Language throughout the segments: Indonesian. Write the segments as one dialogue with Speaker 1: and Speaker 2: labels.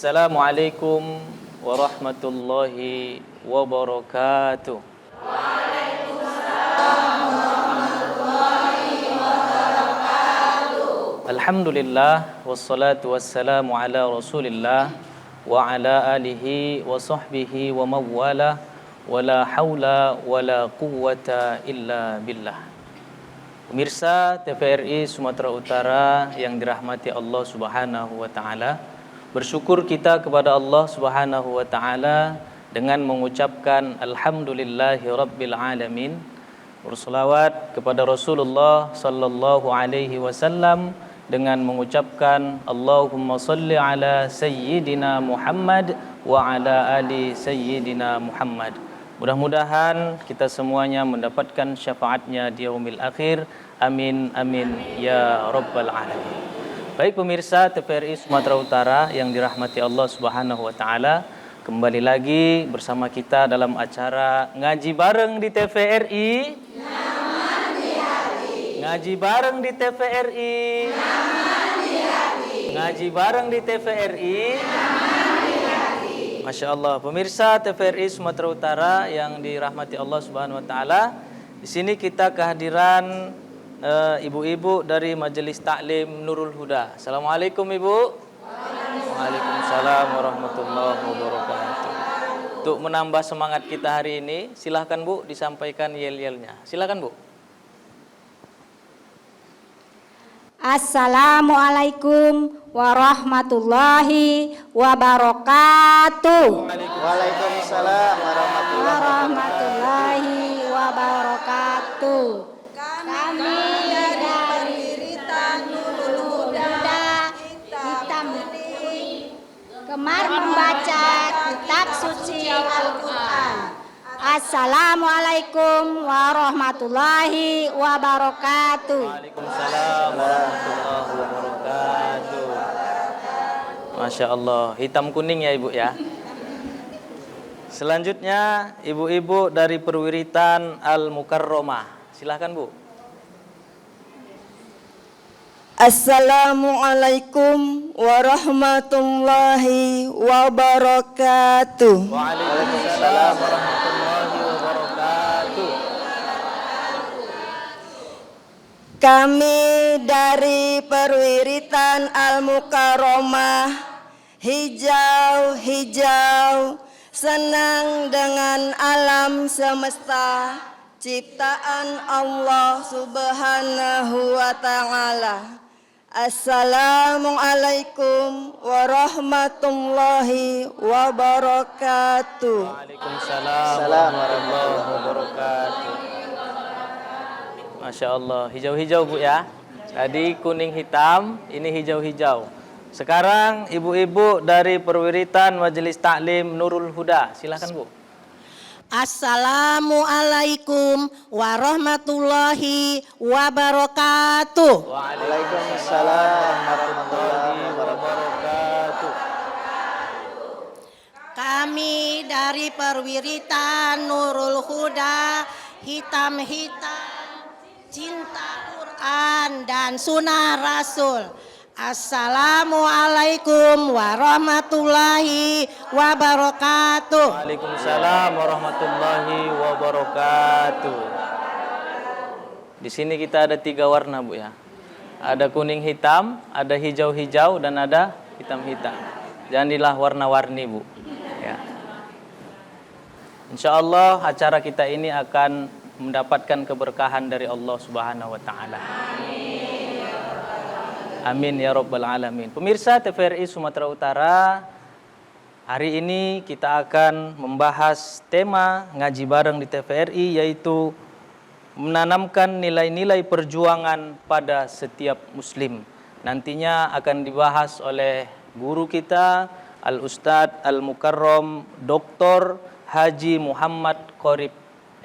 Speaker 1: Assalamualaikum warahmatullahi wabarakatuh. Alhamdulillah wassalatu wassalamu ala Rasulillah wa ala alihi wa sahbihi wa mawwala wala haula wala quwwata illa billah. Pemirsa TVRI Sumatera Utara yang dirahmati Allah Subhanahu wa taala, bersyukur kita kepada Allah Subhanahu wa taala dengan mengucapkan alhamdulillahi rabbil alamin. Berselawat kepada Rasulullah sallallahu alaihi wasallam dengan mengucapkan Allahumma salli ala sayyidina Muhammad wa ala ali sayyidina Muhammad. Mudah-mudahan kita semuanya mendapatkan syafaatnya di yaumil akhir. Amin, amin, ya rabbal alamin. Baik pemirsa TVRI Sumatera Utara yang dirahmati Allah Subhanahu wa taala, kembali lagi bersama kita dalam acara Ngaji Bareng di TVRI. Nyaman di hati. Ngaji bareng di TVRI. Nyaman di hati. Ngaji bareng di TVRI. Masya Allah, pemirsa TVRI Sumatera Utara yang dirahmati Allah Subhanahu Wa Taala, di sini kita kehadiran ibu-ibu dari Majelis Taklim Nurul Huda. Assalamualaikum ibu. Waalaikumsalam warahmatullahi wabarakatuh. Untuk menambah semangat kita hari ini, silahkan bu disampaikan yel-yelnya. Silahkan bu.
Speaker 2: Assalamualaikum warahmatullahi wabarakatuh.
Speaker 1: Waalaikumsalam
Speaker 2: Warahmatullahi wabarakatuh. Kami dari Wiritan Nurul Huda hitam gemar membaca kitab suci Al-Quran. Assalamualaikum warahmatullahi wabarakatuh.
Speaker 1: Waalaikumsalam warahmatullahi wabarakatuh. Masya Allah, hitam kuning ya ibu ya. Selanjutnya ibu-ibu dari Perwiritan Al-Mukarromah. Silahkan bu.
Speaker 3: Assalamualaikum warahmatullahi wabarakatuh.
Speaker 1: Waalaikumsalam warahmatullahi wabarakatuh.
Speaker 3: Kami dari Perwiritan Al-Mukarromah, hijau-hijau, senang dengan alam semesta, ciptaan Allah Subhanahu wa ta'ala. Assalamualaikum warahmatullahi wabarakatuh.
Speaker 1: Waalaikumsalam warahmatullahi wabarakatuh. Masya Allah, hijau-hijau bu ya. Tadi kuning hitam, ini hijau-hijau. Sekarang ibu-ibu dari Perwiritan Majelis Taklim Nurul Huda. Silakan bu.
Speaker 4: Assalamualaikum warahmatullahi wabarakatuh.
Speaker 1: Waalaikumsalam warahmatullahi wabarakatuh.
Speaker 4: Kami dari Perwiritan Nurul Huda, hitam-hitam, cinta Quran dan sunnah Rasul. Assalamualaikum warahmatullahi wabarakatuh.
Speaker 1: Waalaikumsalam warahmatullahi wabarakatuh. Di sini kita ada 3 warna bu ya. Ada kuning hitam, ada hijau-hijau dan ada hitam-hitam. Jadilah warna-warni bu. Ya. Insya Allah acara kita ini akan mendapatkan keberkahan dari Allah Subhanahu wa taala. Amin ya rabbal alamin. Pemirsa TVRI Sumatera Utara, hari ini kita akan membahas tema ngaji bareng di TVRI, yaitu menanamkan nilai-nilai perjuangan pada setiap muslim. Nantinya akan dibahas oleh guru kita Al-Ustadz Al-Mukarrom Dr. Haji Muhammad Qorib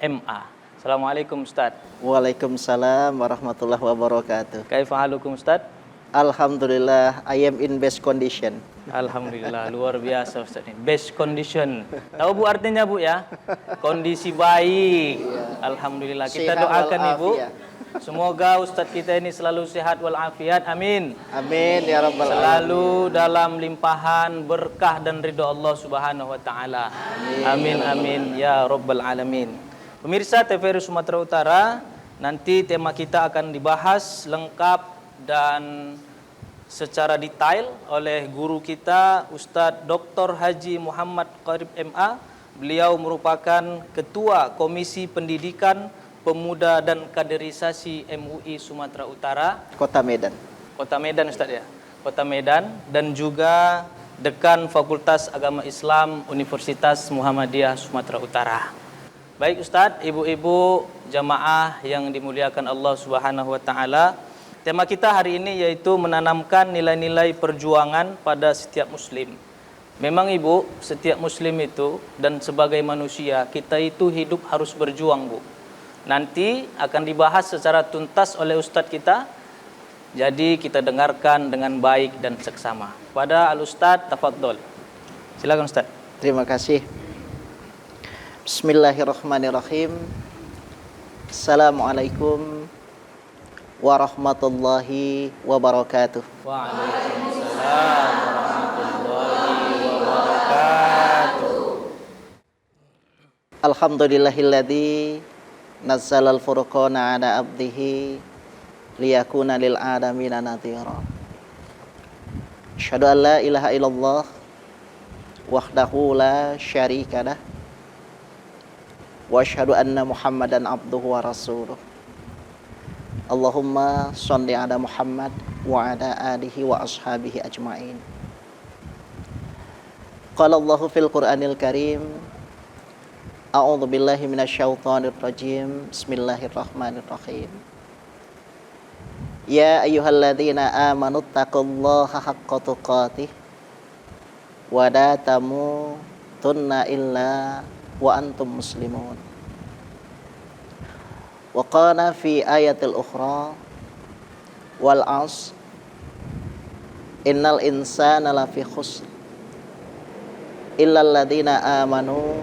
Speaker 1: MA. Assalamualaikum Ustadz.
Speaker 5: Waalaikumsalam warahmatullahi wabarakatuh.
Speaker 1: Kaifa halukum Ustadz?
Speaker 5: Alhamdulillah, I am in best condition.
Speaker 1: Alhamdulillah, luar biasa Ustaz ini. Best condition. Tahu Bu artinya Bu ya? Kondisi baik. Alhamdulillah. Kita
Speaker 5: Sehat
Speaker 1: doakan Ibu
Speaker 5: walafiat.
Speaker 1: Semoga Ustadz kita ini selalu sehat walafiat. Amin.
Speaker 5: Amin ya rabbal alamin.
Speaker 1: Selalu dalam limpahan berkah dan ridha Allah Subhanahu wa taala. Amin amin ya rabbal alamin. Pemirsa TVRI Sumatera Utara, nanti tema kita akan dibahas lengkap dan secara detail oleh guru kita Ustadz Dr. Haji Muhammad Qarib MA. Beliau merupakan Ketua Komisi Pendidikan Pemuda dan Kaderisasi MUI Sumatera Utara,
Speaker 5: Kota Medan.
Speaker 1: Kota Medan Ustadz ya, Kota Medan, dan juga Dekan Fakultas Agama Islam Universitas Muhammadiyah Sumatera Utara. Baik Ustadz, ibu-ibu jamaah yang dimuliakan Allah Subhanahu wa taala, tema kita hari ini yaitu menanamkan nilai-nilai perjuangan pada setiap muslim. Memang ibu, setiap muslim itu dan sebagai manusia kita itu hidup harus berjuang, Bu. Nanti akan dibahas secara tuntas oleh Ustadz kita. Jadi kita dengarkan dengan baik dan seksama. Pada Al-Ustadz, tafadhol. Silakan Ustadz.
Speaker 5: Terima kasih. Bismillahirrahmanirrahim. Assalamualaikum warahmatullahi wabarakatuh.
Speaker 1: Waalaikumsalam warahmatullahi wabarakatuh.
Speaker 5: Alhamdulillahilladzi nazzalal furqana ala abdihi liyakuna lil alamina nadhira. Asyhadu an la ilaha illallah wahdahu la syarika lah wa asyhadu anna Muhammadan abduhu wa rasuluh. Allahumma shalli ala Muhammad wa ala alihi wa ashabihi ajmain. Qala Allahu fil Qur'anil Karim, a'udzu billahi minasyaitonir rajim. Bismillahirrahmanirrahim. Ya ayyuhalladzina amanu taqullaha haqqa tuqatih wa la tamutunna illa wa antum muslimun. Wa qala fi ayatil ukhra wal 'asr innal insana lafi khusr illal ladzina amanu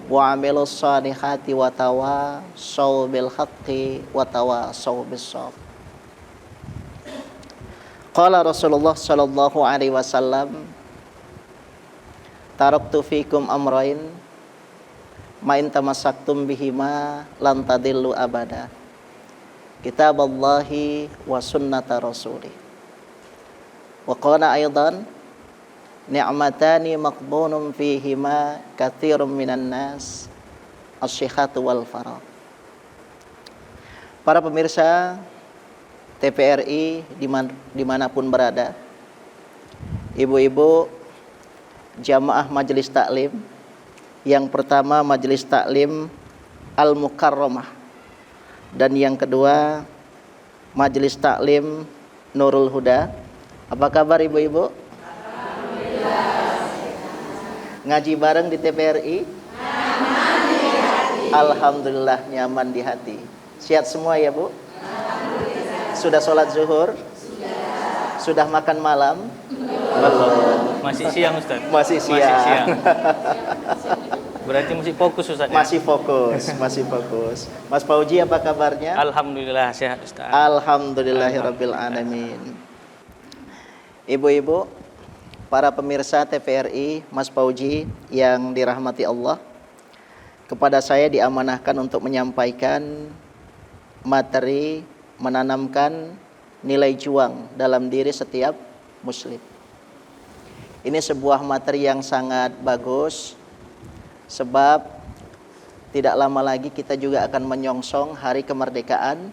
Speaker 5: wa 'amilus shalihati wa tawassaw bil haqqi wa tawassaw bis sabr. Qala Rasulullah sallallahu alaihi wasallam, taraktu fikum amrayn ma in tamassaktum bihima lan tadillu abada, kitaballahi wa sunnata rasulih. Wa qala aidan, ni'matani maqbunun fihima katsirun minan nas, as-sihhatu wal faragh. Para pemirsa TVRI dimanapun berada, ibu-ibu jamaah majelis taklim, yang pertama majelis taklim Al-Mukarramah, dan yang kedua majelis taklim Nurul Huda. Apa kabar ibu-ibu? Ngaji bareng di TVRI? Alhamdulillah nyaman di hati. Sehat semua ya Bu? Sudah sholat zuhur? Sudah makan malam?
Speaker 1: Masih siang Ustaz.
Speaker 5: Masih siang.
Speaker 1: Berarti masih fokus Ustaz.
Speaker 5: Masih fokus. Mas Fauji apa kabarnya?
Speaker 1: Alhamdulillah sehat Ustaz.
Speaker 5: Alhamdulillahirabbil alamin. Ibu-ibu, para pemirsa TVRI, Mas Fauji yang dirahmati Allah, kepada saya diamanahkan untuk menyampaikan materi menanamkan nilai juang dalam diri setiap muslim. Ini sebuah materi yang sangat bagus, sebab tidak lama lagi kita juga akan menyongsong hari kemerdekaan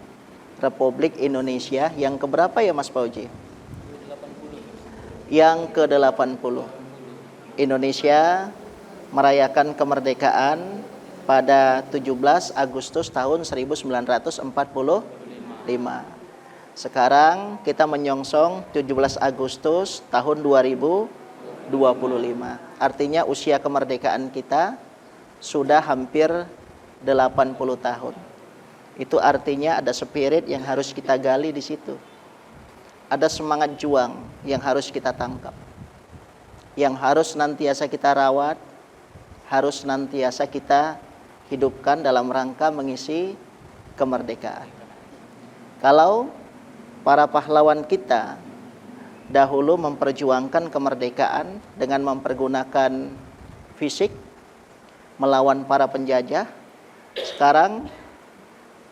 Speaker 5: Republik Indonesia yang keberapa ya Mas Fauji? Yang ke-80. Indonesia merayakan kemerdekaan pada 17 Agustus tahun 1945. Sekarang kita menyongsong 17 Agustus tahun 2025. Artinya usia kemerdekaan kita sudah hampir 80 tahun. Itu artinya ada spirit yang harus kita gali di situ. Ada semangat juang yang harus kita tangkap. Yang harus nantiasa kita rawat, harus nantiasa kita hidupkan dalam rangka mengisi kemerdekaan. Kalau para pahlawan kita dahulu memperjuangkan kemerdekaan dengan mempergunakan fisik melawan para penjajah, sekarang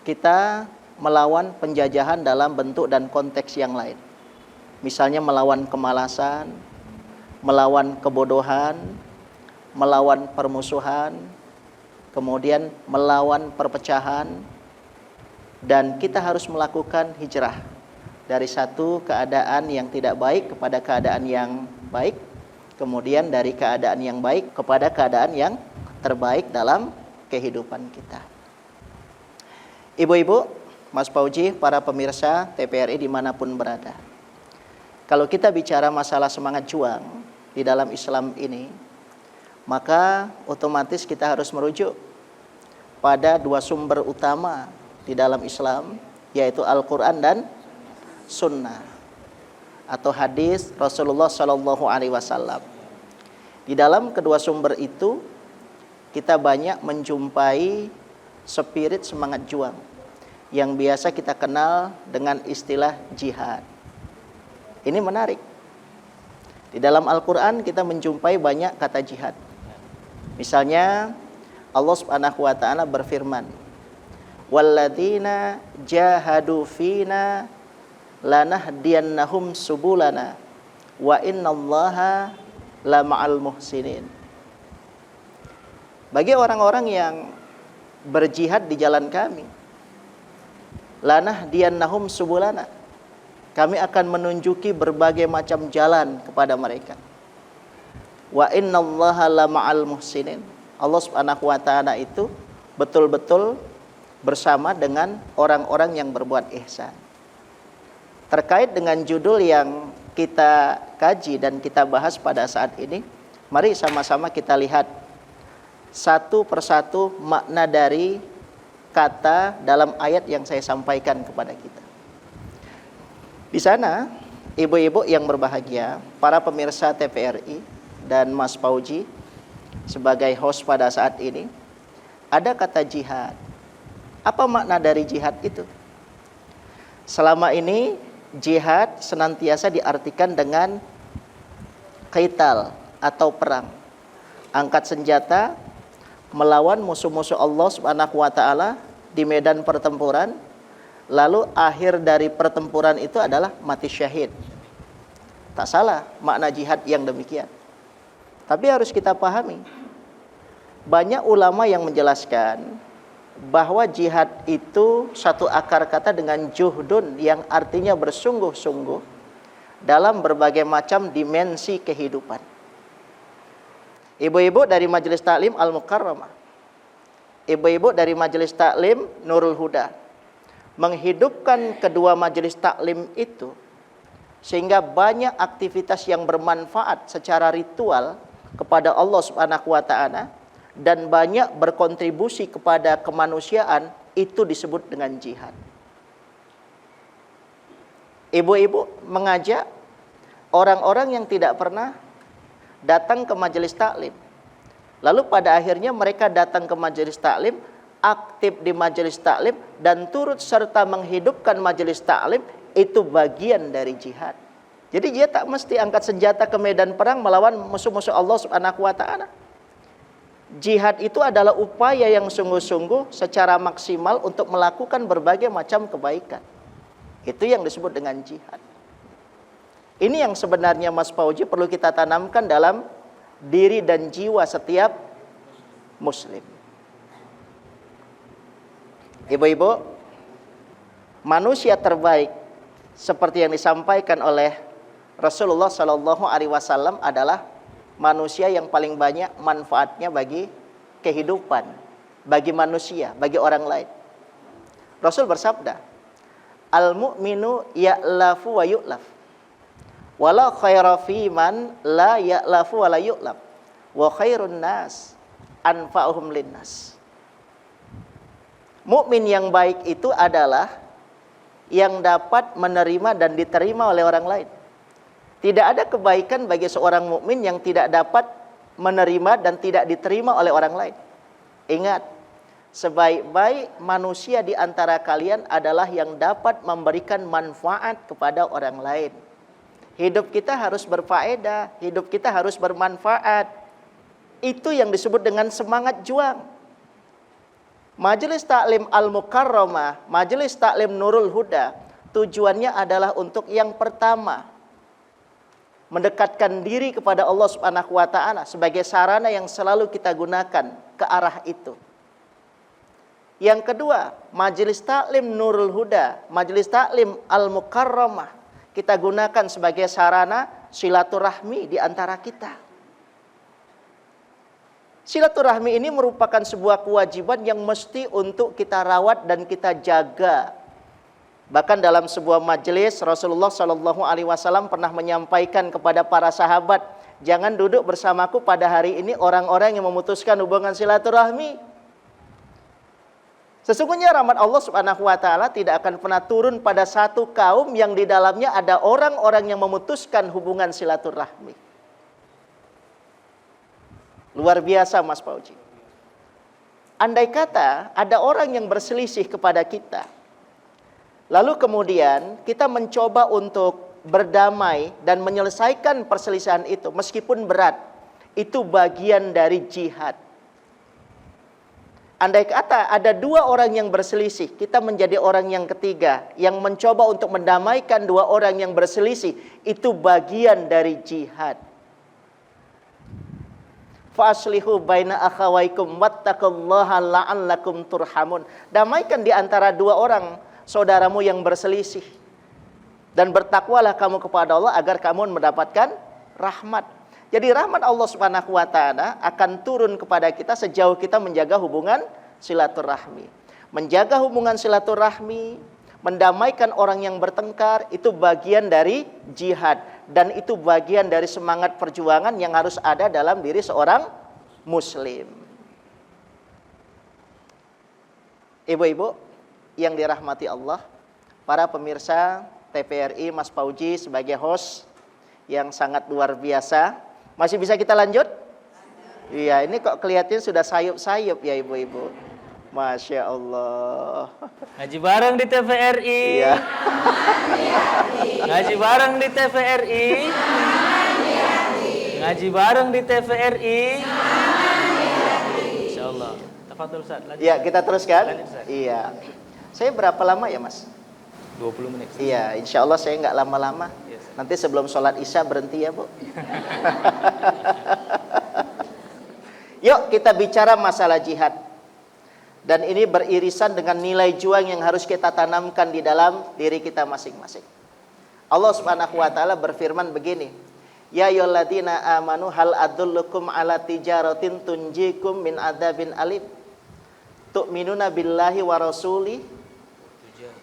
Speaker 5: kita melawan penjajahan dalam bentuk dan konteks yang lain. Misalnya melawan kemalasan, melawan kebodohan, melawan permusuhan, kemudian melawan perpecahan, dan kita harus melakukan hijrah dari satu keadaan yang tidak baik kepada keadaan yang baik, kemudian dari keadaan yang baik kepada keadaan yang terbaik dalam kehidupan kita. Ibu-ibu, Mas Pauji, para pemirsa TVRI dimanapun berada, kalau kita bicara masalah semangat juang di dalam Islam ini, maka otomatis kita harus merujuk pada dua sumber utama di dalam Islam, yaitu Al-Quran dan Sunnah atau hadis Rasulullah Shallallahu Alaihi Wasallam. Di dalam kedua sumber itu kita banyak menjumpai spirit semangat juang yang biasa kita kenal dengan istilah jihad. Ini menarik. Di dalam Al-Quran kita menjumpai banyak kata jihad. Misalnya Allah Subhanahu wa taala berfirman, "Walladzina jahadu fina lanahdiyannahum subulana wa innallaha lama'al muhsinin." Bagi orang-orang yang berjihad di jalan kami, lanahdiyannahum subulana, kami akan menunjuki berbagai macam jalan kepada mereka. Wa innallaha lama'al muhsinin. Allah Subhanahu wa taala itu betul-betul bersama dengan orang-orang yang berbuat ihsan. Terkait dengan judul yang kita kaji dan kita bahas pada saat ini, mari sama-sama kita lihat satu persatu makna dari kata dalam ayat yang saya sampaikan kepada kita. Di sana, ibu-ibu yang berbahagia, para pemirsa TVRI dan Mas Pauji sebagai host pada saat ini, ada kata jihad. Apa makna dari jihad itu? Selama ini jihad senantiasa diartikan dengan qital atau perang. Angkat senjata melawan musuh-musuh Allah Subhanahu wa taala di medan pertempuran, lalu akhir dari pertempuran itu adalah mati syahid. Tak salah makna jihad yang demikian. Tapi harus kita pahami, banyak ulama yang menjelaskan bahwa jihad itu satu akar kata dengan juhdun yang artinya bersungguh-sungguh dalam berbagai macam dimensi kehidupan. Ibu-ibu dari Majelis Taklim Al-Mukarramah, ibu-ibu dari Majelis Taklim Nurul Huda menghidupkan kedua majelis taklim itu sehingga banyak aktivitas yang bermanfaat secara ritual kepada Allah Subhanahu wa taala dan banyak berkontribusi kepada kemanusiaan, itu disebut dengan jihad. Ibu-ibu mengajak orang-orang yang tidak pernah datang ke majelis taklim, lalu pada akhirnya mereka datang ke majelis taklim, aktif di majelis taklim dan turut serta menghidupkan majelis taklim, itu bagian dari jihad. Jadi dia tak mesti angkat senjata ke medan perang melawan musuh-musuh Allah Subhanahu wa taala. Jihad itu adalah upaya yang sungguh-sungguh secara maksimal untuk melakukan berbagai macam kebaikan. Itu yang disebut dengan jihad. Ini yang sebenarnya Mas Pauji perlu kita tanamkan dalam diri dan jiwa setiap muslim. Ibu-ibu, manusia terbaik seperti yang disampaikan oleh Rasulullah Shallallahu Alaihi Wasallam adalah manusia yang paling banyak manfaatnya bagi kehidupan, bagi manusia, bagi orang lain. Rasul bersabda, "Al-mu'minu ya'lafu wa yu'laf, wala khaira fi man la ya'lafu wa la yu'laf, wa khairun nas anfa'uhum linnas." Mukmin yang baik itu adalah yang dapat menerima dan diterima oleh orang lain. Tidak ada kebaikan bagi seorang mukmin yang tidak dapat menerima dan tidak diterima oleh orang lain. Ingat, sebaik-baik manusia di antara kalian adalah yang dapat memberikan manfaat kepada orang lain. Hidup kita harus berfaedah, hidup kita harus bermanfaat. Itu yang disebut dengan semangat juang. Majelis Taklim Al-Mukarramah, Majelis Taklim Nurul Huda, tujuannya adalah untuk yang pertama, mendekatkan diri kepada Allah Subhanahu wa taala sebagai sarana yang selalu kita gunakan ke arah itu. Yang kedua, Majelis Taklim Nurul Huda, Majelis Taklim Al-Mukarramah, kita gunakan sebagai sarana silaturahmi di antara kita. Silaturahmi ini merupakan sebuah kewajiban yang mesti untuk kita rawat dan kita jaga. Bahkan dalam sebuah majelis Rasulullah Shallallahu Alaihi Wasallam pernah menyampaikan kepada para sahabat, jangan duduk bersamaku pada hari ini orang-orang yang memutuskan hubungan silaturahmi. Sesungguhnya rahmat Allah Subhanahu Wa Taala tidak akan pernah turun pada satu kaum yang di dalamnya ada orang-orang yang memutuskan hubungan silaturahmi. Luar biasa Mas Pauji. Andai kata ada orang yang berselisih kepada kita, lalu kemudian kita mencoba untuk berdamai dan menyelesaikan perselisihan itu meskipun berat, itu bagian dari jihad. Andai kata ada dua orang yang berselisih, kita menjadi orang yang ketiga yang mencoba untuk mendamaikan dua orang yang berselisih, itu bagian dari jihad. Faslihu baina akhawaikum wattaqullaha la'allakum turhamun. Damaikan di antara dua orang saudaramu yang berselisih. Dan bertakwalah kamu kepada Allah agar kamu mendapatkan rahmat. Jadi rahmat Allah Subhanahu wa taala akan turun kepada kita sejauh kita menjaga hubungan silaturahmi. Menjaga hubungan silaturahmi, mendamaikan orang yang bertengkar, itu bagian dari jihad. Dan itu bagian dari semangat perjuangan yang harus ada dalam diri seorang muslim. Ibu-ibu yang dirahmati Allah, para pemirsa TVRI, Mas Pauji sebagai host yang sangat luar biasa. Masih bisa kita lanjut? Iya, ini kok kelihatannya sudah sayup-sayup ya ibu-ibu. Masya Allah.
Speaker 1: Ngaji bareng di TVRI.
Speaker 5: Iya.
Speaker 1: Ngaji bareng di TVRI. Ngaji bareng di TVRI. Insya Allah. Tafadhol Ustaz.
Speaker 5: Iya, kita teruskan.
Speaker 1: Lanjut, Ustaz.
Speaker 5: Iya. Saya berapa lama ya Mas?
Speaker 1: 20 menit.
Speaker 5: Iya, insya Allah saya nggak lama-lama.
Speaker 1: Yes, Ustaz.
Speaker 5: Nanti sebelum sholat isya berhenti ya Bu. Yuk kita bicara masalah jihad. Dan ini beririsan dengan nilai juang yang harus kita tanamkan di dalam diri kita masing-masing. Allah Subhanahu wa taala berfirman begini, ya ayyuhalladzina amanu hal adullukum ala tijaratin tunjikum min adzabin alim tu'minuna billahi wa rasuli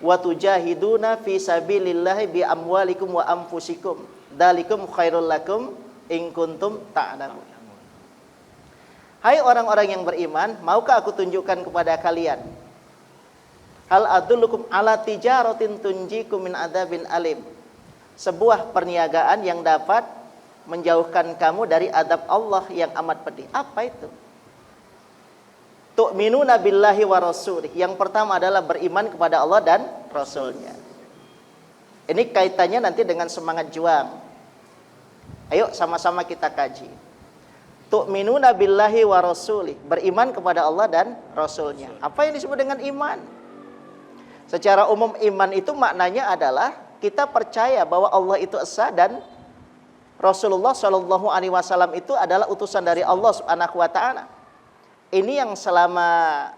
Speaker 5: wa tujahiduna fi sabilillahi bi amwalikum wa anfusikum dzalikum khairul lakum in kuntum ta'lamun. Hai orang-orang yang beriman, maukah aku tunjukkan kepada kalian hal adullukum ala tijaratin tunjikum min adzabin alim, sebuah perniagaan yang dapat menjauhkan kamu dari adab Allah yang amat pedih. Apa itu? Tu'minuna billahi wa rasulih. Yang pertama adalah beriman kepada Allah dan Rasulnya. Ini kaitannya nanti dengan semangat juang. Ayo sama-sama kita kaji. Tu'minuna billahi wa rasulih, beriman kepada Allah dan Rasulnya. Apa yang disebut dengan iman? Secara umum iman itu maknanya adalah kita percaya bahwa Allah itu esa dan Rasulullah Shallallahu Alaihi Wasallam itu adalah utusan dari Allah Subhanahu Wa Taala. Ini yang selama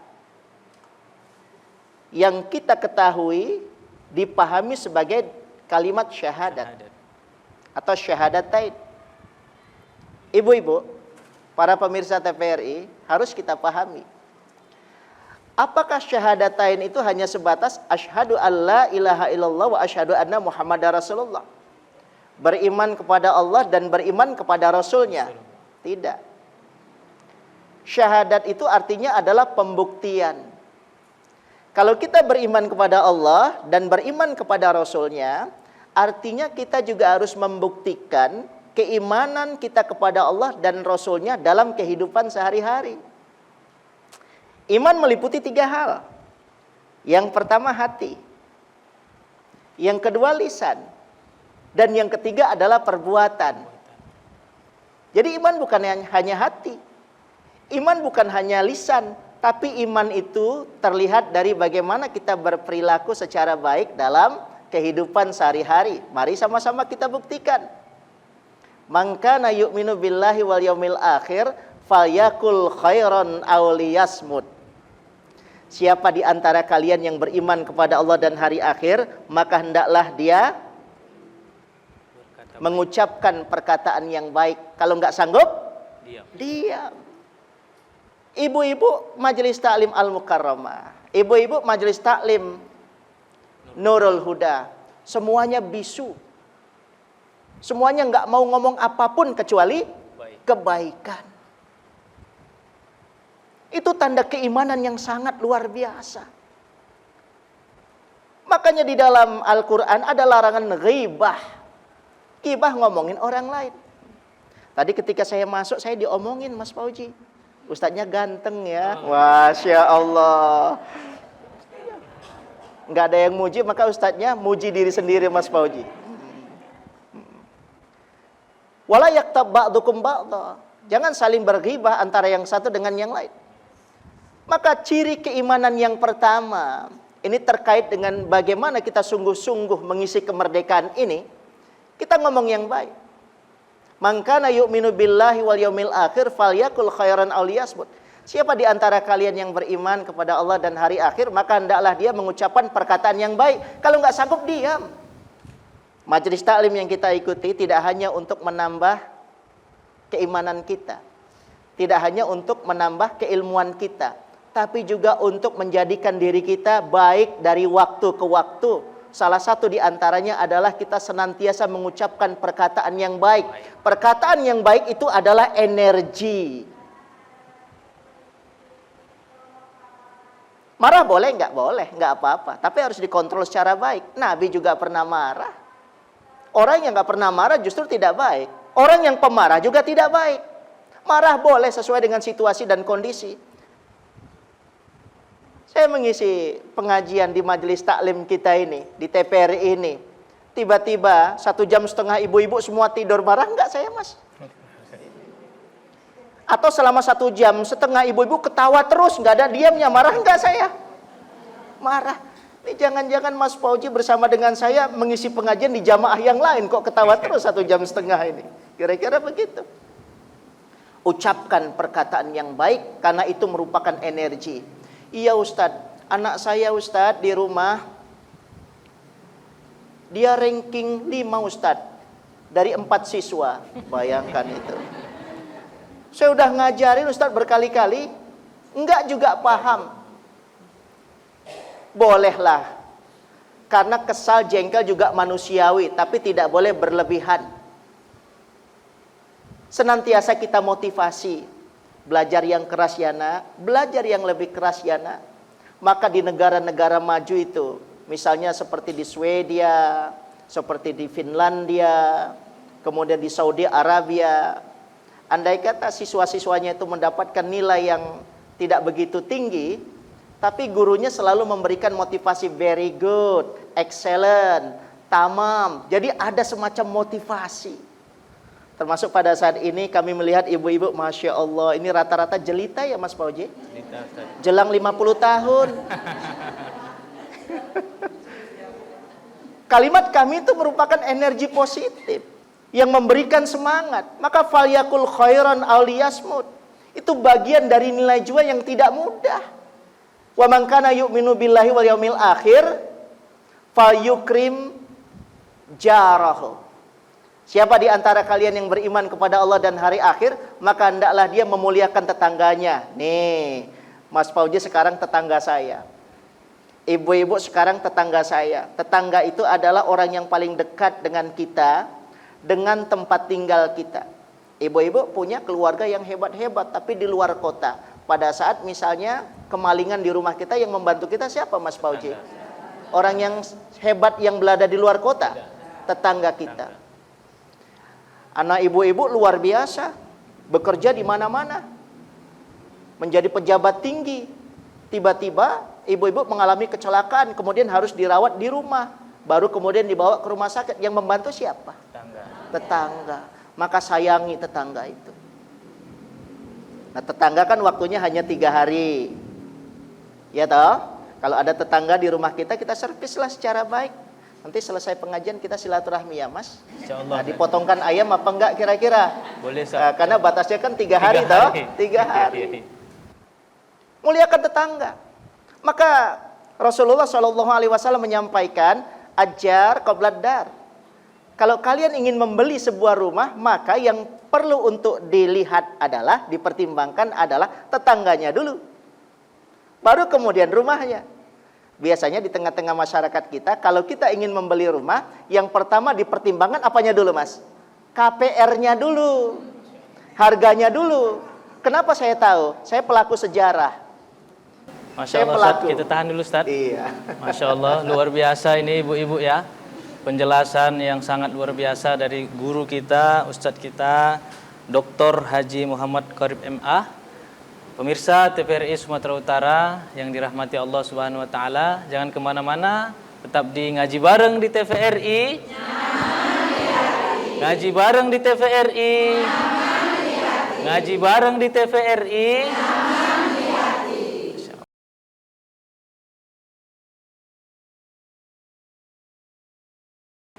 Speaker 5: yang kita ketahui dipahami sebagai kalimat syahadat atau syahadatain. Ibu-ibu, para pemirsa TVRI, harus kita pahami. Apakah syahadatain itu hanya sebatas asyhadu alla ilaha illallah wa asyhadu anna muhammadar rasulullah? Beriman kepada Allah dan beriman kepada Rasulnya? Tidak. Syahadat itu artinya adalah pembuktian. Kalau kita beriman kepada Allah dan beriman kepada Rasulnya, artinya kita juga harus membuktikan keimanan kita kepada Allah dan Rasulnya dalam kehidupan sehari-hari. Iman meliputi 3 hal. Yang pertama hati, yang kedua lisan, dan yang ketiga adalah perbuatan. Jadi iman bukan hanya hati, iman bukan hanya lisan, tapi iman itu terlihat dari bagaimana kita berperilaku secara baik dalam kehidupan sehari-hari. Mari sama-sama kita buktikan. Man kana yu'minu billahi wal yaumil akhir falyakul khairan aw liyasmut. Siapa di antara kalian yang beriman kepada Allah dan hari akhir, maka hendaklah dia mengucapkan perkataan yang baik. Kalau nggak sanggup, diam. Ibu-ibu Majelis Taklim Al-Mukarramah, ibu-ibu Majelis Taklim Nurul Huda, semuanya bisu. Semuanya nggak mau ngomong apapun kecuali kebaikan. Itu tanda keimanan yang sangat luar biasa. Makanya di dalam Al-Quran ada larangan ghibah. Ghibah ngomongin orang lain. Tadi ketika saya masuk, saya diomongin Mas Fauji. Ustadznya ganteng ya. Masya Allah. Nggak ada yang muji, maka ustadznya muji diri sendiri Mas Fauji. Wala yaktab ba'dukum ba'da. Jangan saling berghibah antara yang satu dengan yang lain. Maka ciri keimanan yang pertama, ini terkait dengan bagaimana kita sungguh-sungguh mengisi kemerdekaan ini. Kita ngomong yang baik. Man kana yu'minu billahi wal yaumil akhir falyakul khairan aw liyasmut. Siapa di antara kalian yang beriman kepada Allah dan hari akhir, maka hendaklah dia mengucapkan perkataan yang baik. Kalau nggak sanggup, diam. Majelis taklim yang kita ikuti tidak hanya untuk menambah keimanan kita, tidak hanya untuk menambah keilmuan kita, tapi juga untuk menjadikan diri kita baik dari waktu ke waktu. Salah satu di antaranya adalah kita senantiasa mengucapkan perkataan yang baik. Perkataan yang baik itu adalah energi. Marah boleh? Nggak boleh, nggak apa-apa. Tapi harus dikontrol secara baik. Nabi juga pernah marah. Orang yang nggak pernah marah justru tidak baik. Orang yang pemarah juga tidak baik. Marah boleh sesuai dengan situasi dan kondisi. Saya mengisi pengajian di majelis taklim kita ini, di TPRI ini. Tiba-tiba 1,5 jam ibu-ibu semua tidur, marah enggak saya Mas? Atau selama 1,5 jam ibu-ibu ketawa terus, enggak ada diamnya, marah enggak saya? Marah. Ini jangan-jangan Mas Fauji bersama dengan saya mengisi pengajian di jamaah yang lain, kok ketawa terus 1,5 jam ini. Kira-kira begitu. Ucapkan perkataan yang baik, karena itu merupakan energi. Iya Ustadz, anak saya Ustadz di rumah, dia ranking 5 Ustadz dari 4 siswa. Bayangkan itu. Saya udah ngajarin Ustadz berkali-kali, enggak juga paham. Bolehlah, karena kesal jengkel juga manusiawi, tapi tidak boleh berlebihan. Senantiasa kita motivasi. Belajar yang keras ya nak, belajar yang lebih keras ya nak. Maka di negara-negara maju itu, misalnya seperti di Swedia, seperti di Finlandia, kemudian di Saudi Arabia, andai kata siswa-siswanya itu mendapatkan nilai yang tidak begitu tinggi, tapi gurunya selalu memberikan motivasi very good, excellent, tamam. Jadi ada semacam motivasi. Termasuk pada saat ini kami melihat ibu-ibu, Masya Allah, ini rata-rata jelita ya Mas Fauji? Jelang 50 tahun. Kalimat kami itu merupakan energi positif yang memberikan semangat. Maka falyakul khairan aw liyasmut. Itu bagian dari nilai jual yang tidak mudah. Wa man kana yu'minu billahi wal yaumil akhir falyukrim jarahu. Siapa di antara kalian yang beriman kepada Allah dan hari akhir, maka hendaklah dia memuliakan tetangganya. Nih, Mas Fauji sekarang tetangga saya. Ibu-ibu sekarang tetangga saya. Tetangga itu adalah orang yang paling dekat dengan kita, dengan tempat tinggal kita. Ibu-ibu punya keluarga yang hebat-hebat, tapi di luar kota. Pada saat misalnya kemalingan di rumah kita, yang membantu kita siapa Mas Fauji? Orang yang hebat yang berada di luar kota, tetangga kita. Anak ibu-ibu luar biasa, bekerja di mana-mana, menjadi pejabat tinggi, tiba-tiba ibu-ibu mengalami kecelakaan, kemudian harus dirawat di rumah, baru kemudian dibawa ke rumah sakit. Yang membantu siapa? Tetangga. Maka sayangi tetangga itu. Nah, tetangga kan waktunya hanya 3 hari. Ya toh? Kalau ada tetangga di rumah kita, kita servislah secara baik. Nanti selesai pengajian kita silaturahmi ya Mas.
Speaker 1: Insyaallah.
Speaker 5: Nah, dipotongkan ayam apa enggak kira-kira?
Speaker 1: Boleh,
Speaker 5: Nah, karena batasnya kan 3 hari toh? 3 hari. Muliakan tetangga. Maka Rasulullah SAW menyampaikan, ajar qoblad dar. Kalau kalian ingin membeli sebuah rumah, maka yang perlu untuk dilihat adalah, dipertimbangkan adalah tetangganya dulu. Baru kemudian rumahnya. Biasanya di tengah-tengah masyarakat kita, kalau kita ingin membeli rumah, yang pertama dipertimbangkan apanya dulu Mas? KPR-nya dulu. Harganya dulu. Kenapa saya tahu? Saya pelaku sejarah.
Speaker 1: Masya Allah, Ustaz, kita tahan dulu Ustaz.
Speaker 5: Iya.
Speaker 1: Masya Allah, luar biasa ini ibu-ibu ya. Penjelasan yang sangat luar biasa dari guru kita, Ustadz kita, Dr. Haji Muhammad Qarib MA. Pemirsa TVRI Sumatera Utara yang dirahmati Allah Subhanahu wa taala, jangan kemana-mana, tetap di ngaji bareng di TVRI. Ngaji bareng di TVRI. Ngaji bareng di TVRI.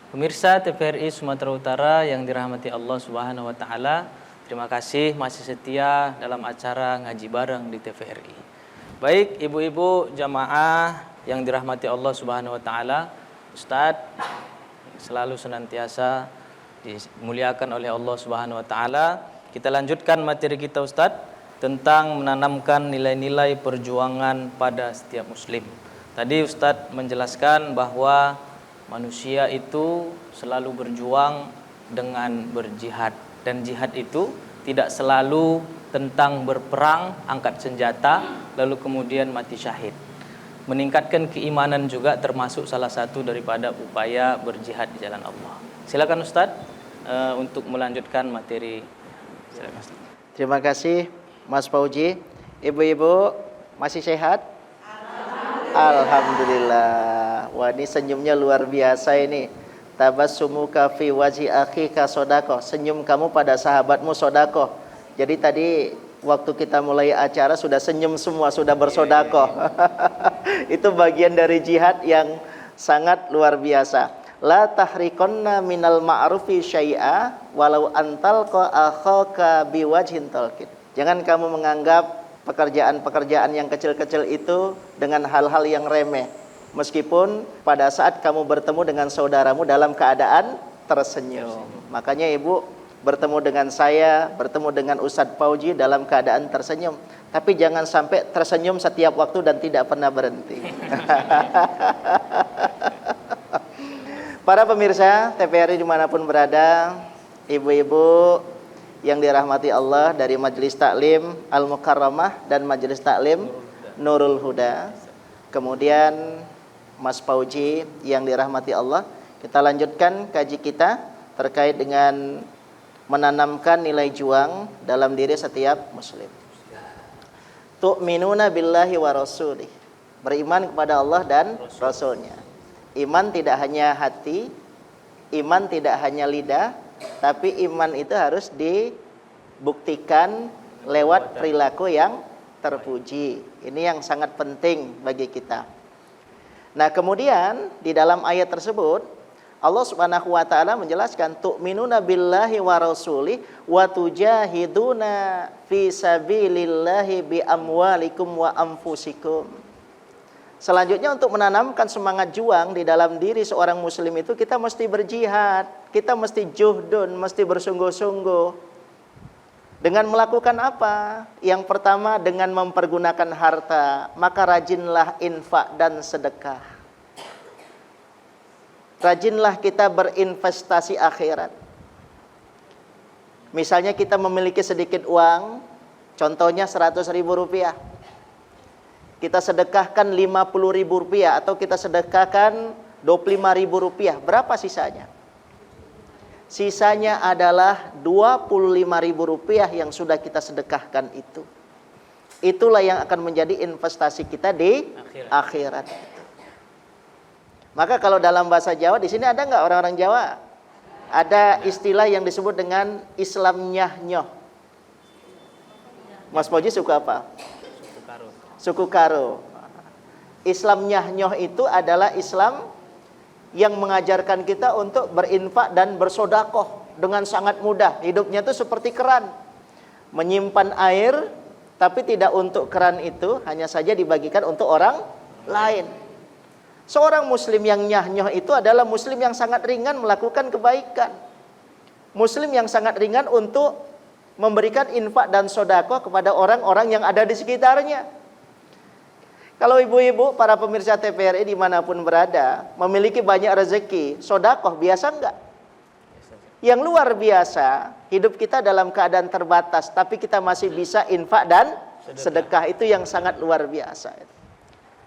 Speaker 1: Pemirsa TVRI Sumatera Utara yang dirahmati Allah Subhanahu wa taala, terima kasih masih setia dalam acara ngaji bareng di TVRI. Baik, ibu-ibu jamaah yang dirahmati Allah Subhanahu wa taala, Ustadz selalu senantiasa dimuliakan oleh Allah Subhanahu wa taala. Kita lanjutkan materi kita Ustadz tentang menanamkan nilai-nilai perjuangan pada setiap muslim. Tadi Ustadz menjelaskan bahwa manusia itu selalu berjuang dengan berjihad, dan jihad itu tidak selalu tentang berperang, angkat senjata, lalu kemudian mati syahid. Meningkatkan keimanan juga termasuk salah satu daripada upaya berjihad di jalan Allah. Silakan Ustadz untuk melanjutkan materi. Silakan Ustadz.
Speaker 5: Terima kasih Mas Fauji. Ibu-ibu masih sehat? Alhamdulillah. Wah, ini senyumnya luar biasa ini. Tabassumuka fi wajhi akhika sodako. Senyum kamu pada sahabatmu sodako. Jadi tadi waktu kita mulai acara sudah senyum semua, sudah bersodako. Itu bagian dari jihad yang sangat luar biasa. La tahrikonna minal ma'rufi syai'a walau antalqa akhaka biwajhin talqin. Jangan kamu menganggap pekerjaan-pekerjaan yang kecil-kecil itu dengan hal-hal yang remeh. Meskipun pada saat kamu bertemu dengan saudaramu dalam keadaan tersenyum. Makanya ibu bertemu dengan saya, bertemu dengan Ustadz Fauji dalam keadaan tersenyum. Tapi jangan sampai tersenyum setiap waktu dan tidak pernah berhenti. Para pemirsa TVRI dimanapun berada, ibu-ibu yang dirahmati Allah dari Majelis Taklim Al-Mukarramah dan Majelis Taklim Nurul Huda. Kemudian Mas Fauji yang dirahmati Allah, kita lanjutkan kaji kita terkait dengan menanamkan nilai juang dalam diri setiap muslim. Tu'minuna billahi wa rasulih. Beriman kepada Allah dan Rasulnya. Iman tidak hanya hati, iman tidak hanya lidah, tapi iman itu harus dibuktikan lewat perilaku yang terpuji. Ini yang sangat penting bagi kita. Nah, kemudian di dalam ayat tersebut Allah Subhanahu wa taala menjelaskan tu'minuna billahi wa rasuli wa tujahiduna fi sabilillahi bi amwalikum wa anfusikum. Selanjutnya untuk menanamkan semangat juang di dalam diri seorang muslim itu kita mesti berjihad, kita mesti juhdun, mesti bersungguh-sungguh. Dengan melakukan apa? Yang pertama dengan mempergunakan harta, maka rajinlah infak dan sedekah. Rajinlah kita berinvestasi akhirat. Misalnya kita memiliki sedikit uang, contohnya 100.000 rupiah. Kita sedekahkan 50.000 rupiah atau kita sedekahkan 25.000 rupiah. Berapa sisanya? Sisanya adalah 25.000 rupiah yang sudah kita sedekahkan itu. Itulah yang akan menjadi investasi kita di akhirat. Maka kalau dalam bahasa Jawa, di sini ada nggak orang-orang Jawa? Ada istilah yang disebut dengan Islam nyah-nyoh. Mas Fauji suku apa? Suku Karo. Islam nyah-nyoh itu adalah Islam yang mengajarkan kita untuk berinfak dan bersodakoh dengan sangat mudah. Hidupnya itu seperti keran, menyimpan air, tapi tidak untuk keran itu, hanya saja dibagikan untuk orang lain. Seorang muslim yang nyah-nyoh itu adalah muslim yang sangat ringan melakukan kebaikan. Muslim yang sangat ringan untuk memberikan infak dan sodakoh kepada orang-orang yang ada di sekitarnya. Kalau ibu-ibu, para pemirsa TVRI dimanapun berada, memiliki banyak rezeki, sodakoh biasa enggak? Yang luar biasa, hidup kita dalam keadaan terbatas, tapi kita masih bisa infak dan sedekah. Itu yang sangat luar biasa.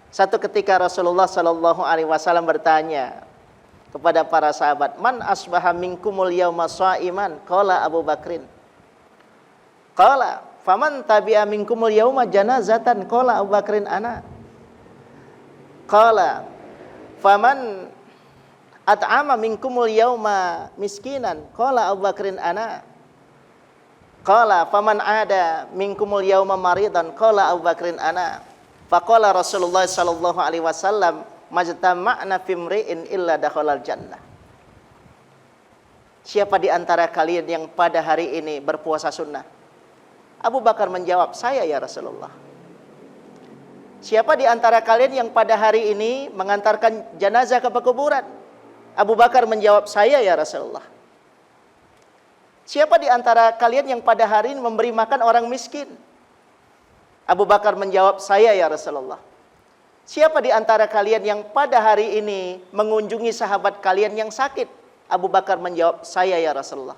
Speaker 5: Satu ketika Rasulullah Shallallahu Alaihi Wasallam bertanya kepada para sahabat, Man asbaha minkumul yawma sha'iman? Qala Abu Bakrin. Qala faman tabi'a minkumul yawma janazatan? Qala Abu Bakrin ana. Qala faman at'ama minkumul yawma miskinan? Qala Abu Bakrin ana. Qala faman ada minkumul yawma maridan? Qala Abu Bakrin ana. Faqala Rasulullah sallallahu alaihi wasallam, majtama'na fimri'in illa dakhalal jannah. Siapa di antara kalian yang pada hari ini berpuasa sunnah? Abu Bakar menjawab, saya ya Rasulullah. Siapa di antara kalian yang pada hari ini mengantarkan jenazah ke kuburan? Abu Bakar menjawab, saya ya Rasulullah. Siapa di antara kalian yang pada hari ini memberi makan orang miskin? Abu Bakar menjawab, saya ya Rasulullah. Siapa di antara kalian yang pada hari ini mengunjungi sahabat kalian yang sakit? Abu Bakar menjawab, saya ya Rasulullah.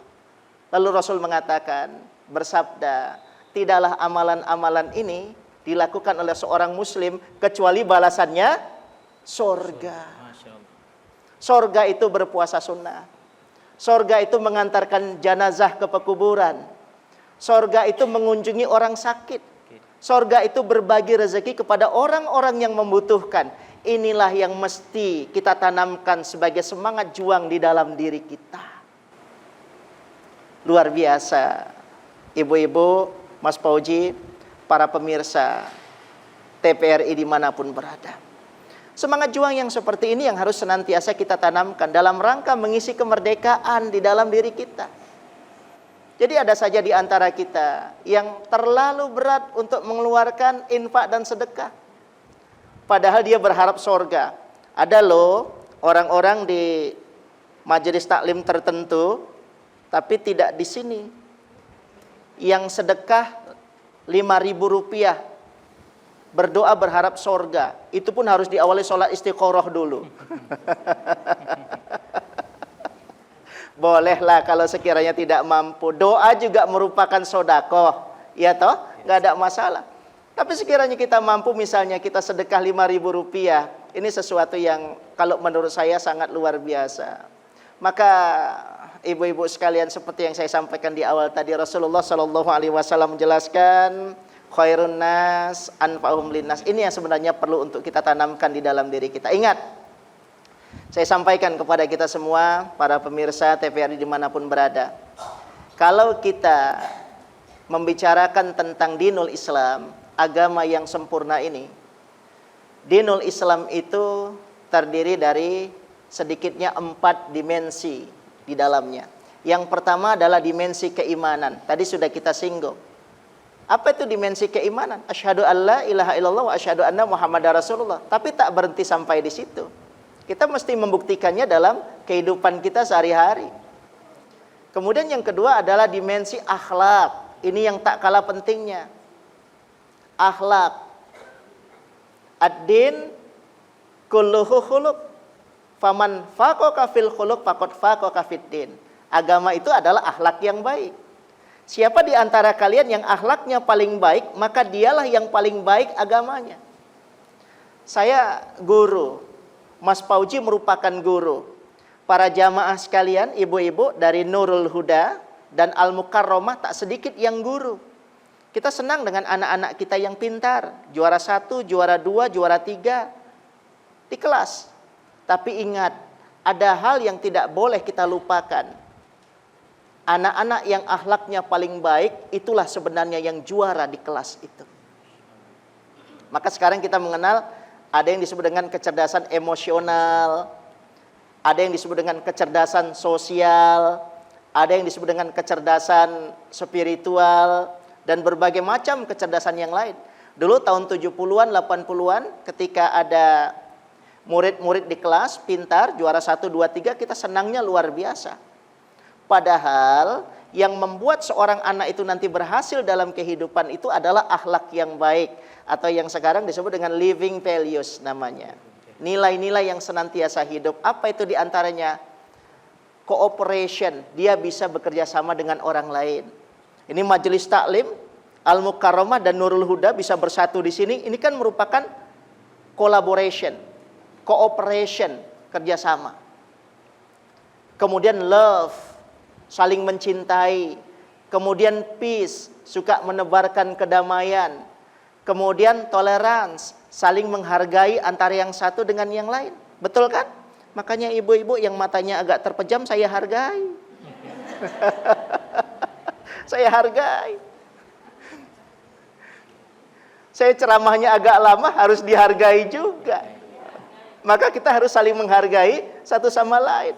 Speaker 5: Lalu Rasul mengatakan, bersabda, tidaklah amalan-amalan ini dilakukan oleh seorang muslim kecuali balasannya surga. Surga itu berpuasa sunnah. Surga itu mengantarkan jenazah ke pekuburan. Surga itu mengunjungi orang sakit. Surga itu berbagi rezeki kepada orang-orang yang membutuhkan. Inilah yang mesti kita tanamkan sebagai semangat juang di dalam diri kita. Luar biasa. Ibu-ibu, Mas Fauji, para pemirsa TVRI dimanapun berada. Semangat juang yang seperti ini yang harus senantiasa kita tanamkan dalam rangka mengisi kemerdekaan di dalam diri kita. Jadi ada saja di antara kita yang terlalu berat untuk mengeluarkan infak dan sedekah. Padahal dia berharap surga. Ada loh orang-orang di majelis taklim tertentu, tapi tidak di sini, yang sedekah 5.000 rupiah, berdoa berharap surga. Itu pun harus diawali sholat istiqoroh dulu. Bolehlah kalau sekiranya tidak mampu. Doa juga merupakan sodakoh, ya toh, nggak ada masalah. Tapi sekiranya kita mampu, misalnya kita sedekah 5.000 rupiah, ini sesuatu yang kalau menurut saya sangat luar biasa. Maka ibu-ibu sekalian, seperti yang saya sampaikan di awal tadi, Rasulullah Shallallahu Alaihi Wasallam menjelaskan, khairun nas anfa'uhum linnas. Ini yang sebenarnya perlu untuk kita tanamkan di dalam diri kita. Ingat, saya sampaikan kepada kita semua, para pemirsa TVRI dimanapun berada, kalau kita membicarakan tentang dinul Islam, agama yang sempurna ini, dinul Islam itu terdiri dari sedikitnya 4 dimensi di dalamnya. Yang pertama adalah dimensi keimanan. Tadi sudah kita singgung. Apa itu dimensi keimanan? Asyhadu alla ilaha illallah wa asyhadu anna Muhammadar Rasulullah. Tapi tak berhenti sampai di situ. Kita mesti membuktikannya dalam kehidupan kita sehari-hari. Kemudian yang kedua adalah dimensi akhlak. Ini yang tak kalah pentingnya. Akhlak. Ad-din kulluhu khuluq. Faman faqaqa fil khuluq faqad faqaqa fid din. Agama itu adalah akhlak yang baik. Siapa di antara kalian yang akhlaknya paling baik, maka dialah yang paling baik agamanya. Saya guru. Mas Fauji merupakan guru. Para jamaah sekalian, ibu-ibu dari Nurul Huda dan Al Mukarramah tak sedikit yang guru. Kita senang dengan anak-anak kita yang pintar, juara 1, juara 2, juara 3 di kelas. Tapi ingat, ada hal yang tidak boleh kita lupakan. Anak-anak yang akhlaknya paling baik, itulah sebenarnya yang juara di kelas itu. Maka sekarang kita mengenal, ada yang disebut dengan kecerdasan emosional, ada yang disebut dengan kecerdasan sosial, ada yang disebut dengan kecerdasan spiritual, dan berbagai macam kecerdasan yang lain. Dulu tahun 70-an, 80-an ketika ada murid-murid di kelas pintar, juara 1, 2, 3, kita senangnya luar biasa. Padahal yang membuat seorang anak itu nanti berhasil dalam kehidupan itu adalah akhlak yang baik, atau yang sekarang disebut dengan living values namanya. Nilai-nilai yang senantiasa hidup. Apa itu diantaranya? Cooperation, dia bisa bekerja sama dengan orang lain. Ini Majelis Taklim Al-Mukarramah dan Nurul Huda bisa bersatu di sini. Ini kan merupakan collaboration, cooperation, kerjasama. Kemudian love, saling mencintai. Kemudian peace, suka menebarkan kedamaian. Kemudian tolerance, saling menghargai antara yang satu dengan yang lain. Betul kan? Makanya ibu-ibu yang matanya agak terpejam saya hargai. Saya hargai. Saya ceramahnya agak lama, harus dihargai juga. Maka kita harus saling menghargai satu sama lain.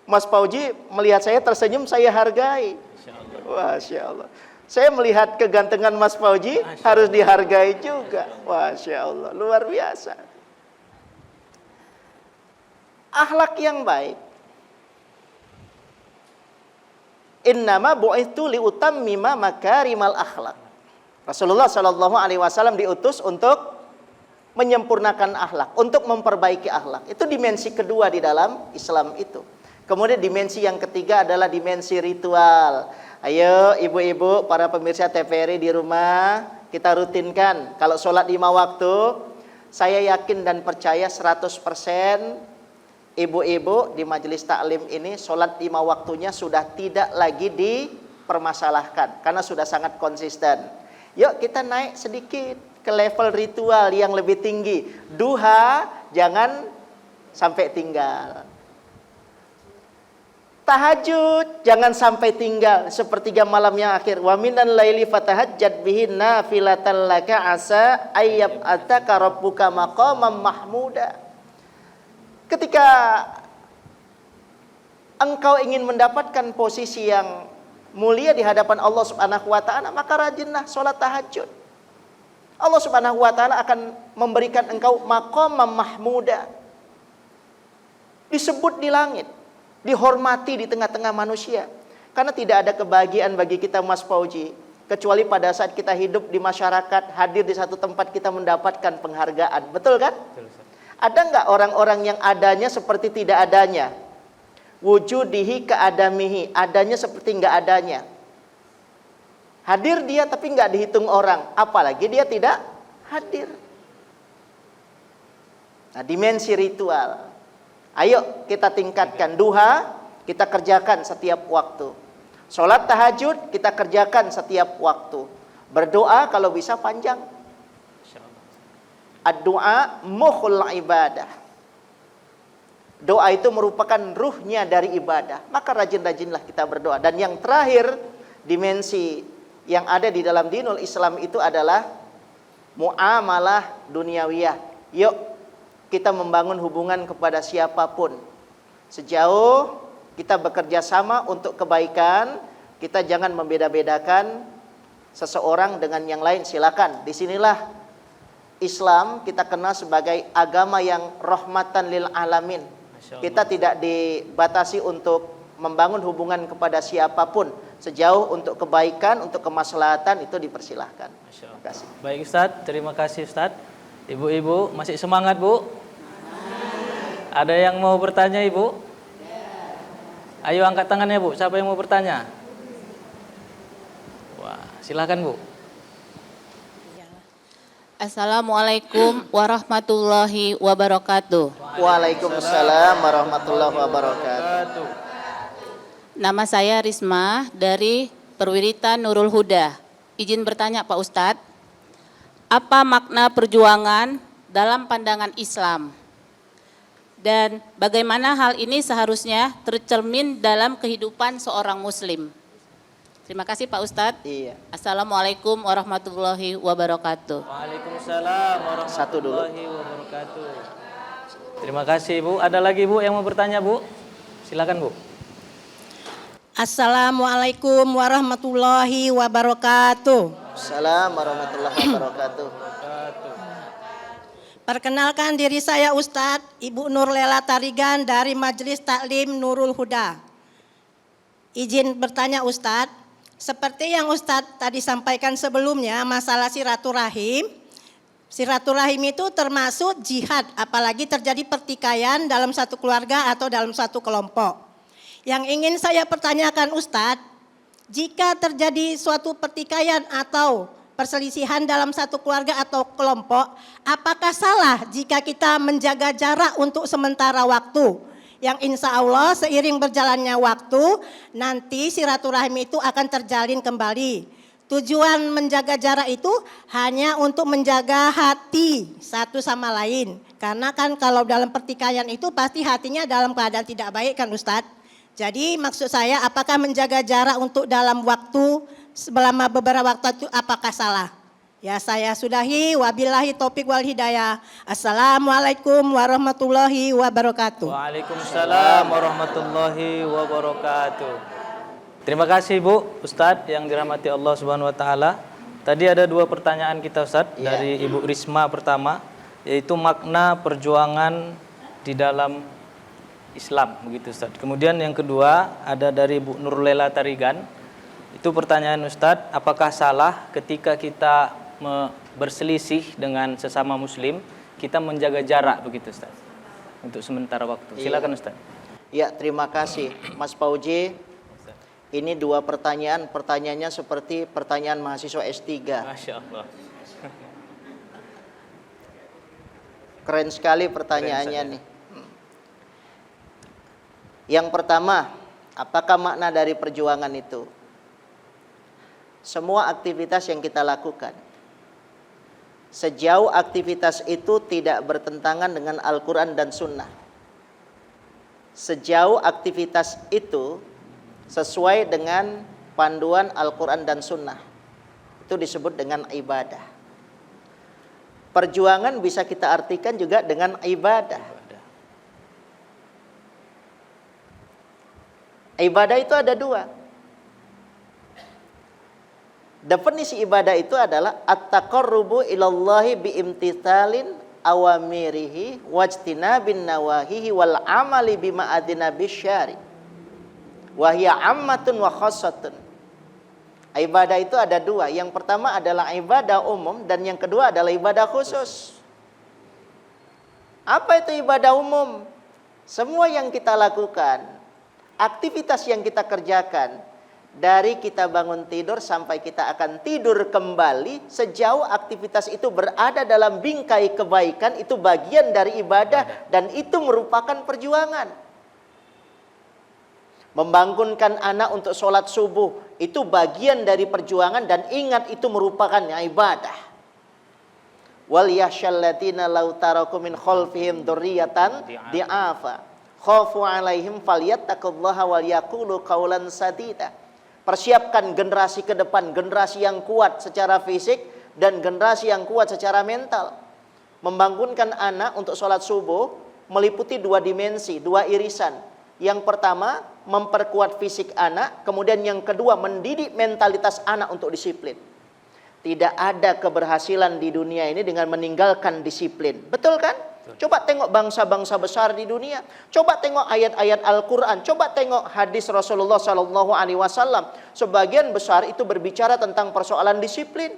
Speaker 5: Mas Pauji melihat saya tersenyum, saya hargai. Masya Allah. Saya melihat kegantengan Mas Pauji, harus dihargai juga. Masya Allah, luar biasa. Akhlak yang baik. Innama bu'ithu liutammima makarimal akhlak. Rasulullah Shallallahu Alaihi Wasallam diutus untuk menyempurnakan akhlak, untuk memperbaiki akhlak. Itu dimensi kedua di dalam Islam itu. Kemudian dimensi yang ketiga adalah dimensi ritual. Ayo ibu-ibu, para pemirsa TVRI di rumah, kita rutinkan. Kalau sholat 5 waktu, saya yakin dan percaya 100% ibu-ibu di majelis taklim ini sholat 5 waktunya sudah tidak lagi dipermasalahkan, karena sudah sangat konsisten. Yuk kita naik sedikit ke level ritual yang lebih tinggi. Duha jangan sampai tinggal. Tahajud jangan sampai tinggal, sepertiga malam yang akhir. Wa minal laili fatahajjad bihi nafilatan laka asa ayyab ataka rabbuka maqamam mahmuda. Ketika engkau ingin mendapatkan posisi yang mulia di hadapan Allah Subhanahu wa taala, maka rajinlah sholat tahajud. Allah Subhanahu wa taala akan memberikan engkau maqamam mahmuda. Disebut di langit, dihormati di tengah-tengah manusia. Karena tidak ada kebahagiaan bagi kita Mas Pauji kecuali pada saat kita hidup di masyarakat, hadir di satu tempat kita mendapatkan penghargaan. Betul kan? Betul, Ustaz. Ada nggak orang-orang yang adanya seperti tidak adanya? Wujudihi keadamihi, adanya seperti nggak adanya. Hadir dia tapi nggak dihitung orang, apalagi dia tidak hadir. Nah, dimensi ritual. Ayo kita tingkatkan. Duha kita kerjakan setiap waktu. Sholat tahajud kita kerjakan setiap waktu. Berdoa kalau bisa panjang. Ad-du'a mukhul ibadah. Doa itu merupakan ruhnya dari ibadah. Maka rajin-rajinlah kita berdoa. Dan yang terakhir, dimensi yang ada di dalam dinul Islam itu adalah muamalah duniawiyah. Yuk kita membangun hubungan kepada siapapun. Sejauh kita bekerja sama untuk kebaikan, kita jangan membeda-bedakan seseorang dengan yang lain. Silakan. Disinilah Islam kita kenal sebagai agama yang rahmatan lil alamin. Kita tidak dibatasi untuk membangun hubungan kepada siapapun. Sejauh untuk kebaikan, untuk kemaslahatan itu dipersilahkan. Terima kasih.
Speaker 1: Baik Ustadz, terima kasih Ustadz. Ibu-ibu masih semangat Bu? Ada yang mau bertanya Ibu? Ayo angkat tangannya Bu, siapa yang mau bertanya? Wah, silakan Bu.
Speaker 6: Assalamualaikum warahmatullahi wabarakatuh.
Speaker 5: Waalaikumsalam warahmatullahi wabarakatuh.
Speaker 6: Nama saya Risma dari Perwiritan Nurul Huda. izin bertanya Pak Ustadz, apa makna perjuangan dalam pandangan Islam? Dan bagaimana hal ini seharusnya tercermin dalam kehidupan seorang muslim? Terima kasih Pak Ustadz.
Speaker 5: Iya.
Speaker 6: Assalamualaikum warahmatullahi wabarakatuh.
Speaker 1: Waalaikumsalam
Speaker 5: Satu dulu.
Speaker 1: warahmatullahi wabarakatuh. Terima kasih Bu. Ada lagi Bu yang mau bertanya Bu? Silakan Bu.
Speaker 4: Assalamualaikum warahmatullahi wabarakatuh.
Speaker 5: Assalamualaikum warahmatullahi wabarakatuh.
Speaker 4: Perkenalkan diri saya Ustadz Ibu Nurlela Tarigan dari Majelis Taklim Nurul Huda. Izin bertanya Ustadz, seperti yang Ustadz tadi sampaikan sebelumnya masalah silaturahim. Silaturahim itu termasuk jihad, apalagi terjadi pertikaian dalam satu keluarga atau dalam satu kelompok. Yang ingin saya pertanyakan Ustadz, jika terjadi suatu pertikaian atau perselisihan dalam satu keluarga atau kelompok, apakah salah jika kita menjaga jarak untuk sementara waktu? Yang insya Allah seiring berjalannya waktu, nanti silaturahim itu akan terjalin kembali. Tujuan menjaga jarak itu hanya untuk menjaga hati satu sama lain. Karena kan kalau dalam pertikaian itu pasti hatinya dalam keadaan tidak baik kan Ustadz. Jadi maksud saya apakah menjaga jarak untuk dalam waktu selama beberapa waktu itu apakah salah? Ya saya sudahi, wabillahi taufiq wal hidayah. Assalamualaikum warahmatullahi wabarakatuh.
Speaker 1: Waalaikumsalam warahmatullahi wabarakatuh. Terima kasih Bu Ustadz yang dirahmati Allah Subhanahu wa taala. Tadi ada 2 pertanyaan kita Ustadz dari Ibu Risma pertama, yaitu makna perjuangan di dalam Islam begitu Ustaz. Kemudian yang kedua ada dari Bu Nurlela Tarigan. Itu pertanyaan Ustaz, apakah salah ketika kita berselisih dengan sesama muslim, kita menjaga jarak begitu Ustaz? Untuk sementara waktu. Silakan Ustaz.
Speaker 5: Ya, terima kasih Mas Pauji. Ini 2 pertanyaan, pertanyaannya seperti pertanyaan mahasiswa S3.
Speaker 1: Masya Allah.
Speaker 5: Keren sekali pertanyaannya nih. Yang pertama, apakah makna dari perjuangan itu? Semua aktivitas yang kita lakukan, sejauh aktivitas itu tidak bertentangan dengan Al-Quran dan Sunnah, sejauh aktivitas itu sesuai dengan panduan Al-Quran dan Sunnah, itu disebut dengan ibadah. Perjuangan bisa kita artikan juga dengan ibadah. Ibadah itu ada 2. Definisi ibadah itu adalah at-taqarrubu ilallahi biimtithalin awamirihi wajtinabin nawahihi wal amali bima adina bisyari wa hiya ammatun wa khassatun. Ibadah itu ada 2. Yang pertama adalah ibadah umum dan yang kedua adalah ibadah khusus. Apa itu ibadah umum? Semua yang kita lakukan, aktivitas yang kita kerjakan, dari kita bangun tidur sampai kita akan tidur kembali, sejauh aktivitas itu berada dalam bingkai kebaikan, itu bagian dari ibadah dan itu merupakan perjuangan. Membangunkan anak untuk sholat subuh, itu bagian dari perjuangan dan ingat itu merupakan ibadah. Wal yahsyallatina law taraku min khalfihim dzurriyyatan di'afa khafu alaihim falyattaqullaha wal yaqulu qawlan sadida. Persiapkan generasi ke depan, generasi yang kuat secara fisik dan generasi yang kuat secara mental. Membangunkan anak untuk sholat subuh meliputi 2 dimensi, 2 irisan. Yang pertama, memperkuat fisik anak. Kemudian yang kedua, mendidik mentalitas anak untuk disiplin. Tidak ada keberhasilan di dunia ini dengan meninggalkan disiplin. Betul kan? Coba tengok bangsa-bangsa besar di dunia. Coba tengok ayat-ayat Al-Quran. Coba tengok hadis Rasulullah SAW. Sebagian besar itu berbicara tentang persoalan disiplin.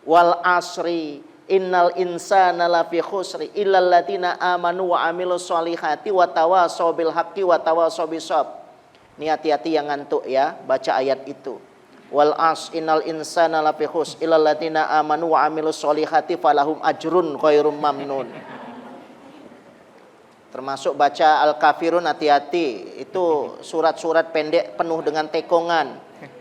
Speaker 5: Wal asri innal insana lafi khusri illal ladzina amanu wa amilus solihati wa tawasaw bil haqqi wa tawasaw bisabr. Ini hati-hati yang ngantuk ya, baca ayat itu. Wal as innal insana lafi khusri illal ladzina amanu wa amilus solihati falahum ajrun khairum mamnun. Termasuk baca Al-Kafirun, hati-hati. Itu surat-surat pendek penuh dengan tekongan.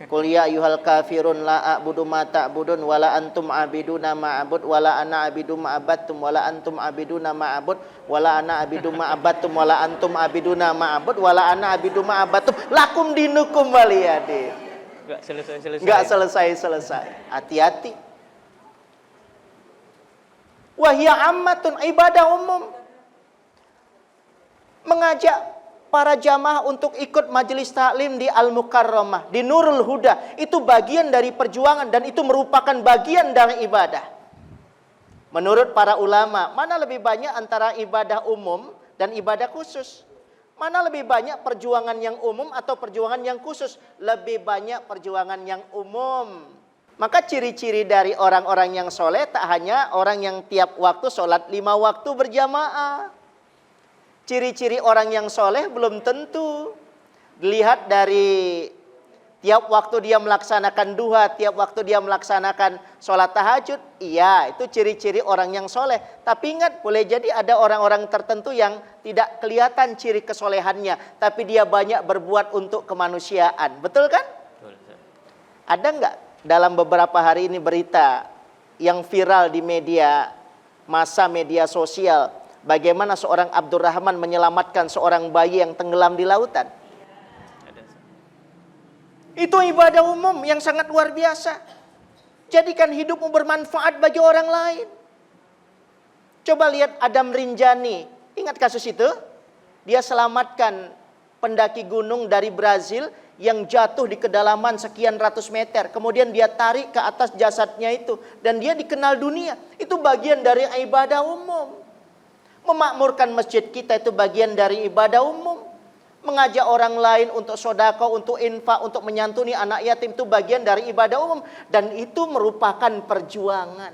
Speaker 5: Qul ya ayyuhal kafirun la a'budu ma ta'budun wala antum abiduna ma a'bud wala ana abidu ma abattum wala antum abiduna ma a'bud wala ana abidu ma abattum wala antum abiduna ma a'bud wala ana abidu ma abattum lakum dinukum waliyadin. Enggak selesai. Hati-hati. Wahya ammatun, ibadah umum. Mengajak para jamaah untuk ikut majelis taklim di Al-Mukarramah, di Nurul Huda, itu bagian dari perjuangan dan itu merupakan bagian dari ibadah. Menurut para ulama, mana lebih banyak antara ibadah umum dan ibadah khusus? Mana lebih banyak perjuangan yang umum atau perjuangan yang khusus? Lebih banyak perjuangan yang umum. Maka ciri-ciri dari orang-orang yang soleh tak hanya orang yang tiap waktu sholat 5 waktu berjamaah. Ciri-ciri orang yang soleh belum tentu dilihat dari tiap waktu dia melaksanakan duha, tiap waktu dia melaksanakan sholat tahajud. Iya, itu ciri-ciri orang yang soleh. Tapi ingat, boleh jadi ada orang-orang tertentu yang tidak kelihatan ciri kesolehannya, tapi dia banyak berbuat untuk kemanusiaan. Betul kan? Ada nggak dalam beberapa hari ini berita yang viral di masa media sosial, bagaimana seorang Abdurrahman menyelamatkan seorang bayi yang tenggelam di lautan? Itu ibadah umum yang sangat luar biasa. Jadikan hidupmu bermanfaat bagi orang lain. Coba lihat Adam Rinjani. Ingat kasus itu? Dia selamatkan pendaki gunung dari Brazil yang jatuh di kedalaman sekian ratus meter. Kemudian dia tarik ke atas jasadnya itu. Dan dia dikenal dunia. Itu bagian dari ibadah umum. Memakmurkan masjid kita itu bagian dari ibadah umum. Mengajak orang lain untuk sedekah, untuk infak, untuk menyantuni anak yatim itu bagian dari ibadah umum. Dan itu merupakan perjuangan.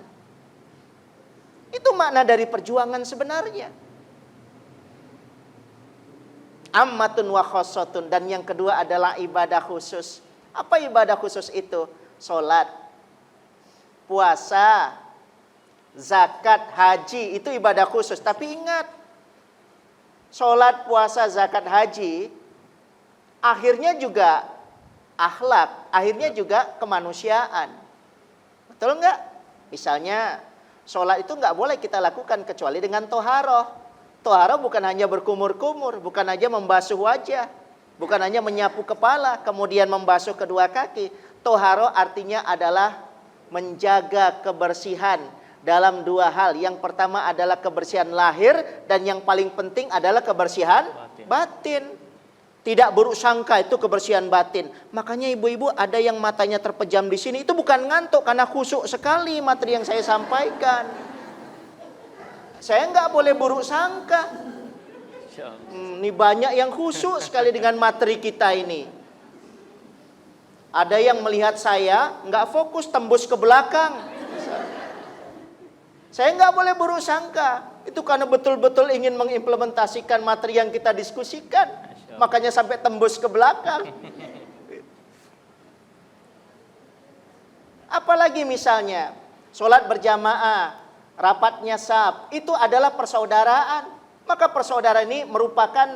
Speaker 5: Itu makna dari perjuangan sebenarnya. Ammatun wa khossatun. Dan yang kedua adalah ibadah khusus. Apa ibadah khusus itu? Sholat, puasa, zakat, haji, itu ibadah khusus. Tapi ingat, sholat, puasa, zakat, haji akhirnya juga akhlak, akhirnya juga kemanusiaan. Betul enggak? Misalnya sholat itu enggak boleh kita lakukan kecuali dengan toharoh. Toharoh bukan hanya berkumur-kumur, bukan hanya membasuh wajah, bukan hanya menyapu kepala, kemudian membasuh kedua kaki. Toharoh artinya adalah menjaga kebersihan dalam dua hal. Yang pertama adalah kebersihan lahir dan yang paling penting adalah kebersihan batin. Tidak buruk sangka, itu kebersihan batin. Makanya ibu-ibu ada yang matanya terpejam di sini, itu bukan ngantuk karena khusyuk sekali materi yang saya sampaikan. Saya nggak boleh buruk sangka. Ini banyak yang khusyuk sekali dengan materi kita ini. Ada yang melihat saya nggak fokus, tembus ke belakang. Saya nggak boleh buruk sangka. Itu karena betul-betul ingin mengimplementasikan materi yang kita diskusikan. Makanya sampai tembus ke belakang. Apalagi misalnya sholat berjamaah, rapatnya saf, itu adalah persaudaraan. Maka persaudaraan ini merupakan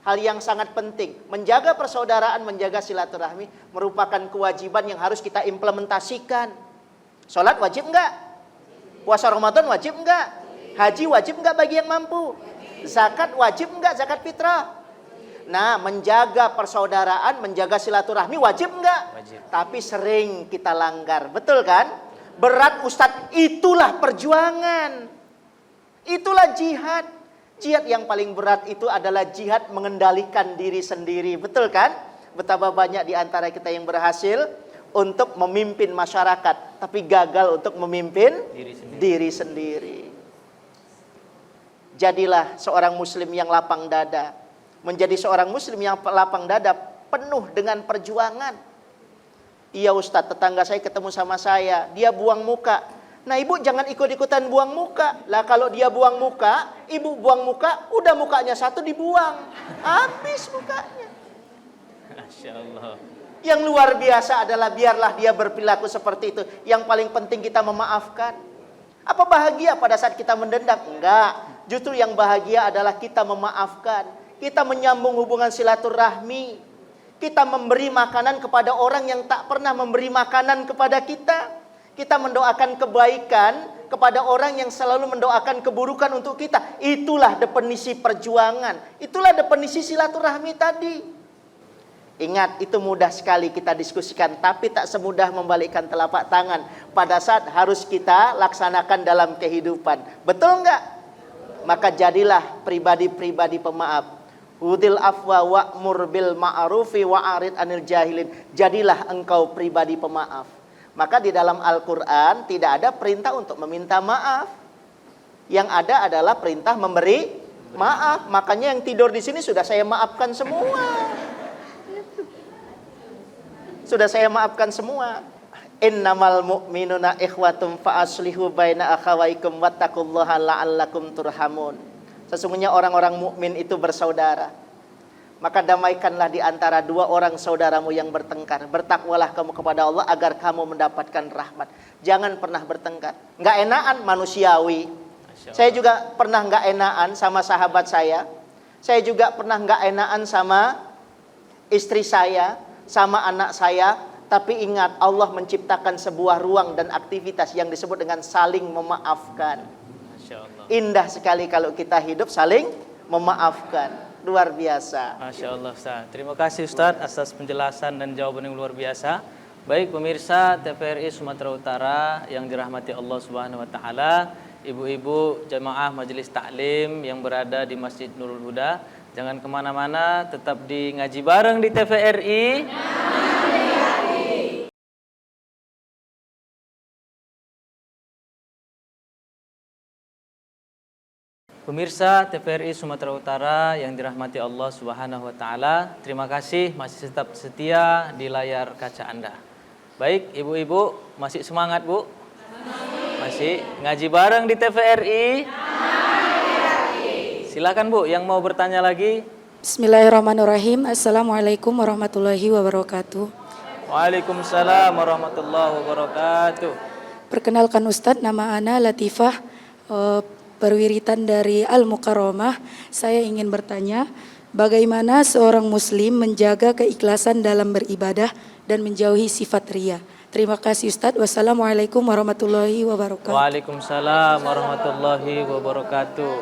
Speaker 5: hal yang sangat penting. Menjaga persaudaraan, menjaga silaturahmi merupakan kewajiban yang harus kita implementasikan. Sholat wajib enggak? Puasa Ramadan wajib enggak? Haji wajib enggak bagi yang mampu? Zakat wajib enggak? Zakat fitrah? Nah, menjaga persaudaraan, menjaga silaturahmi wajib enggak? Wajib. Tapi sering kita langgar, betul kan? Berat Ustadz, itulah perjuangan. Itulah jihad. Jihad yang paling berat itu adalah jihad mengendalikan diri sendiri, betul kan? Betapa banyak di antara kita yang berhasil untuk memimpin masyarakat, tapi gagal untuk memimpin diri sendiri. Jadilah seorang muslim yang lapang dada. Menjadi seorang muslim yang lapang dada penuh dengan perjuangan. Iya Ustadz, tetangga saya ketemu sama saya, dia buang muka. Nah ibu jangan ikut-ikutan buang muka. Lah kalau dia buang muka, ibu buang muka, udah mukanya satu dibuang. Habis mukanya. Masya Allah. Yang luar biasa adalah biarlah dia berperilaku seperti itu. Yang paling penting kita memaafkan. Apa bahagia pada saat kita mendendam? Enggak. Justru yang bahagia adalah kita memaafkan. Kita menyambung hubungan silaturahmi. Kita memberi makanan kepada orang yang tak pernah memberi makanan kepada kita. Kita mendoakan kebaikan kepada orang yang selalu mendoakan keburukan untuk kita. Itulah definisi perjuangan. Itulah definisi silaturahmi tadi. Ingat, itu mudah sekali kita diskusikan, tapi tak semudah membalikkan telapak tangan pada saat harus kita laksanakan dalam kehidupan. Betul enggak? Maka jadilah pribadi-pribadi pemaaf. Hudil afwa wa'mur bil ma'rufi wa'arid anil jahilin. Jadilah engkau pribadi pemaaf. Maka di dalam Al-Quran tidak ada perintah untuk meminta maaf. Yang ada adalah perintah memberi maaf. Makanya yang tidur di sini sudah saya maafkan semua. Sudah saya maafkan semua. Innamal mu'minuna ikhwatum fa'aslihu baina akhawaikum wattaqullaha la'allakum turhamun. Sesungguhnya orang-orang mukmin itu bersaudara. Maka damaikanlah di antara dua orang saudaramu yang bertengkar. Bertakwalah kamu kepada Allah agar kamu mendapatkan rahmat. Jangan pernah bertengkar. Nggak enakan manusiawi. Saya juga pernah nggak enakan sama sahabat saya. Saya juga pernah nggak enakan sama istri saya, sama anak saya. Tapi ingat, Allah menciptakan sebuah ruang dan aktivitas yang disebut dengan saling memaafkan. Indah sekali kalau kita hidup saling memaafkan. Luar biasa.
Speaker 1: Masya Allah Ustaz. Terima kasih Ustaz atas penjelasan dan jawaban yang luar biasa. Baik pemirsa TVRI Sumatera Utara yang dirahmati Allah Subhanahu wa taala, ibu-ibu jamaah majelis taklim yang berada di Masjid Nurul Huda, jangan kemana-mana, tetap di ngaji bareng di TVRI. Pemirsa TVRI Sumatera Utara yang dirahmati Allah Subhanahu wa taala, terima kasih masih tetap setia di layar kaca Anda. Baik, ibu-ibu, masih semangat, Bu? Masih ngaji bareng di TVRI? Silakan, Bu, yang mau bertanya lagi.
Speaker 7: Bismillahirrahmanirrahim. Assalamualaikum warahmatullahi wabarakatuh.
Speaker 1: Waalaikumsalam warahmatullahi wabarakatuh.
Speaker 7: Perkenalkan Ustadz, nama Ana Latifah, perwiritan dari Al-Mukarramah. Saya ingin bertanya, bagaimana seorang muslim menjaga keikhlasan dalam beribadah dan menjauhi sifat ria? Terima kasih Ustadz. Wassalamualaikum warahmatullahi wabarakatuh.
Speaker 1: Waalaikumsalam warahmatullahi wabarakatuh.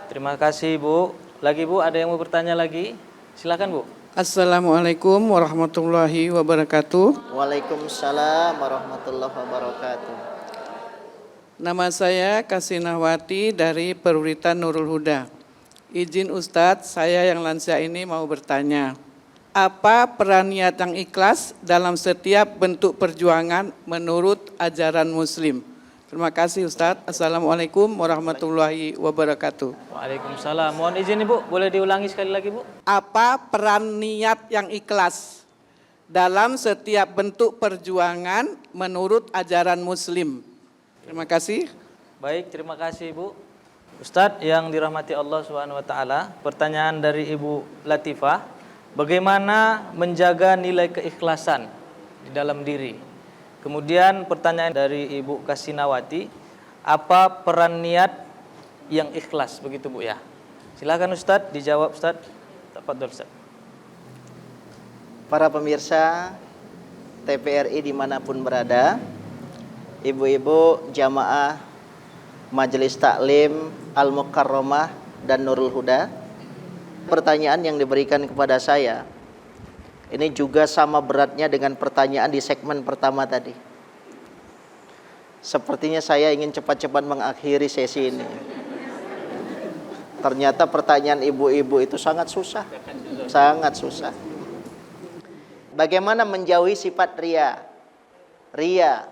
Speaker 1: Terima kasih Bu. Lagi Bu, ada yang mau bertanya lagi? Silakan Bu.
Speaker 8: Assalamualaikum warahmatullahi wabarakatuh.
Speaker 5: Waalaikumsalam warahmatullahi wabarakatuh.
Speaker 8: Nama saya Kasinawati dari Perwiritan Nurul Huda. Izin Ustadz, saya yang lansia ini mau bertanya. Apa peran niat yang ikhlas dalam setiap bentuk perjuangan menurut ajaran Muslim? Terima kasih Ustadz. Assalamualaikum warahmatullahi wabarakatuh.
Speaker 1: Waalaikumsalam. Mohon izin Ibu, boleh diulangi sekali lagi Bu?
Speaker 8: Apa peran niat yang ikhlas dalam setiap bentuk perjuangan menurut ajaran Muslim? Terima kasih.
Speaker 1: Baik, terima kasih Bu. Ustadz yang dirahmati Allah Subhanahu wa taala, pertanyaan dari Ibu Latifah, bagaimana menjaga nilai keikhlasan di dalam diri? Kemudian pertanyaan dari Ibu Kasinawati, apa peran niat yang ikhlas, begitu Bu ya? Silakan Ustadz dijawab Ustadz. Tafadhol Ustadz.
Speaker 5: Para pemirsa TVRI dimanapun berada, ibu-ibu jamaah Majelis Taklim Al-Mukarramah dan Nurul Huda, pertanyaan yang diberikan kepada saya ini juga sama beratnya dengan pertanyaan di segmen pertama tadi. Sepertinya saya ingin cepat-cepat mengakhiri sesi ini. Ternyata pertanyaan ibu-ibu itu sangat susah. Sangat susah. Bagaimana menjauhi sifat ria? Ria,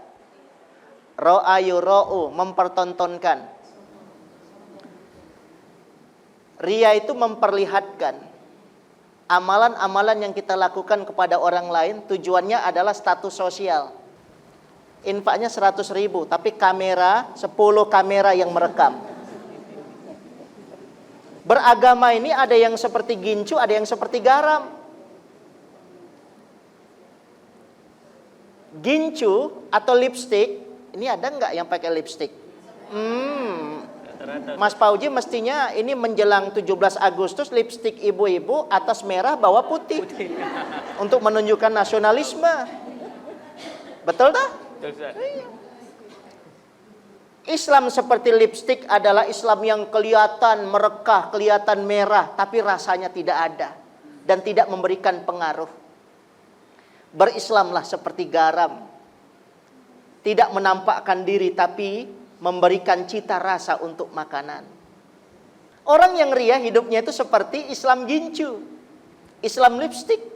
Speaker 5: ro'a yura'u, mempertontonkan. Ria itu memperlihatkan. Amalan-amalan yang kita lakukan kepada orang lain tujuannya adalah status sosial. Infaknya 100.000, tapi kamera 10 kamera yang merekam. Beragama ini ada yang seperti gincu, ada yang seperti garam. Gincu atau lipstick, ini ada nggak yang pakai lipstick? Mas Fauji mestinya ini menjelang 17 Agustus lipstik ibu-ibu atas merah bawah putih. Untuk menunjukkan nasionalisme. Betul tak? Islam seperti lipstik adalah Islam yang kelihatan merekah, kelihatan merah, tapi rasanya tidak ada dan tidak memberikan pengaruh. Berislamlah seperti garam, tidak menampakkan diri tapi memberikan cita rasa untuk makanan. Orang yang ria hidupnya itu seperti Islam gincu, Islam lipstik.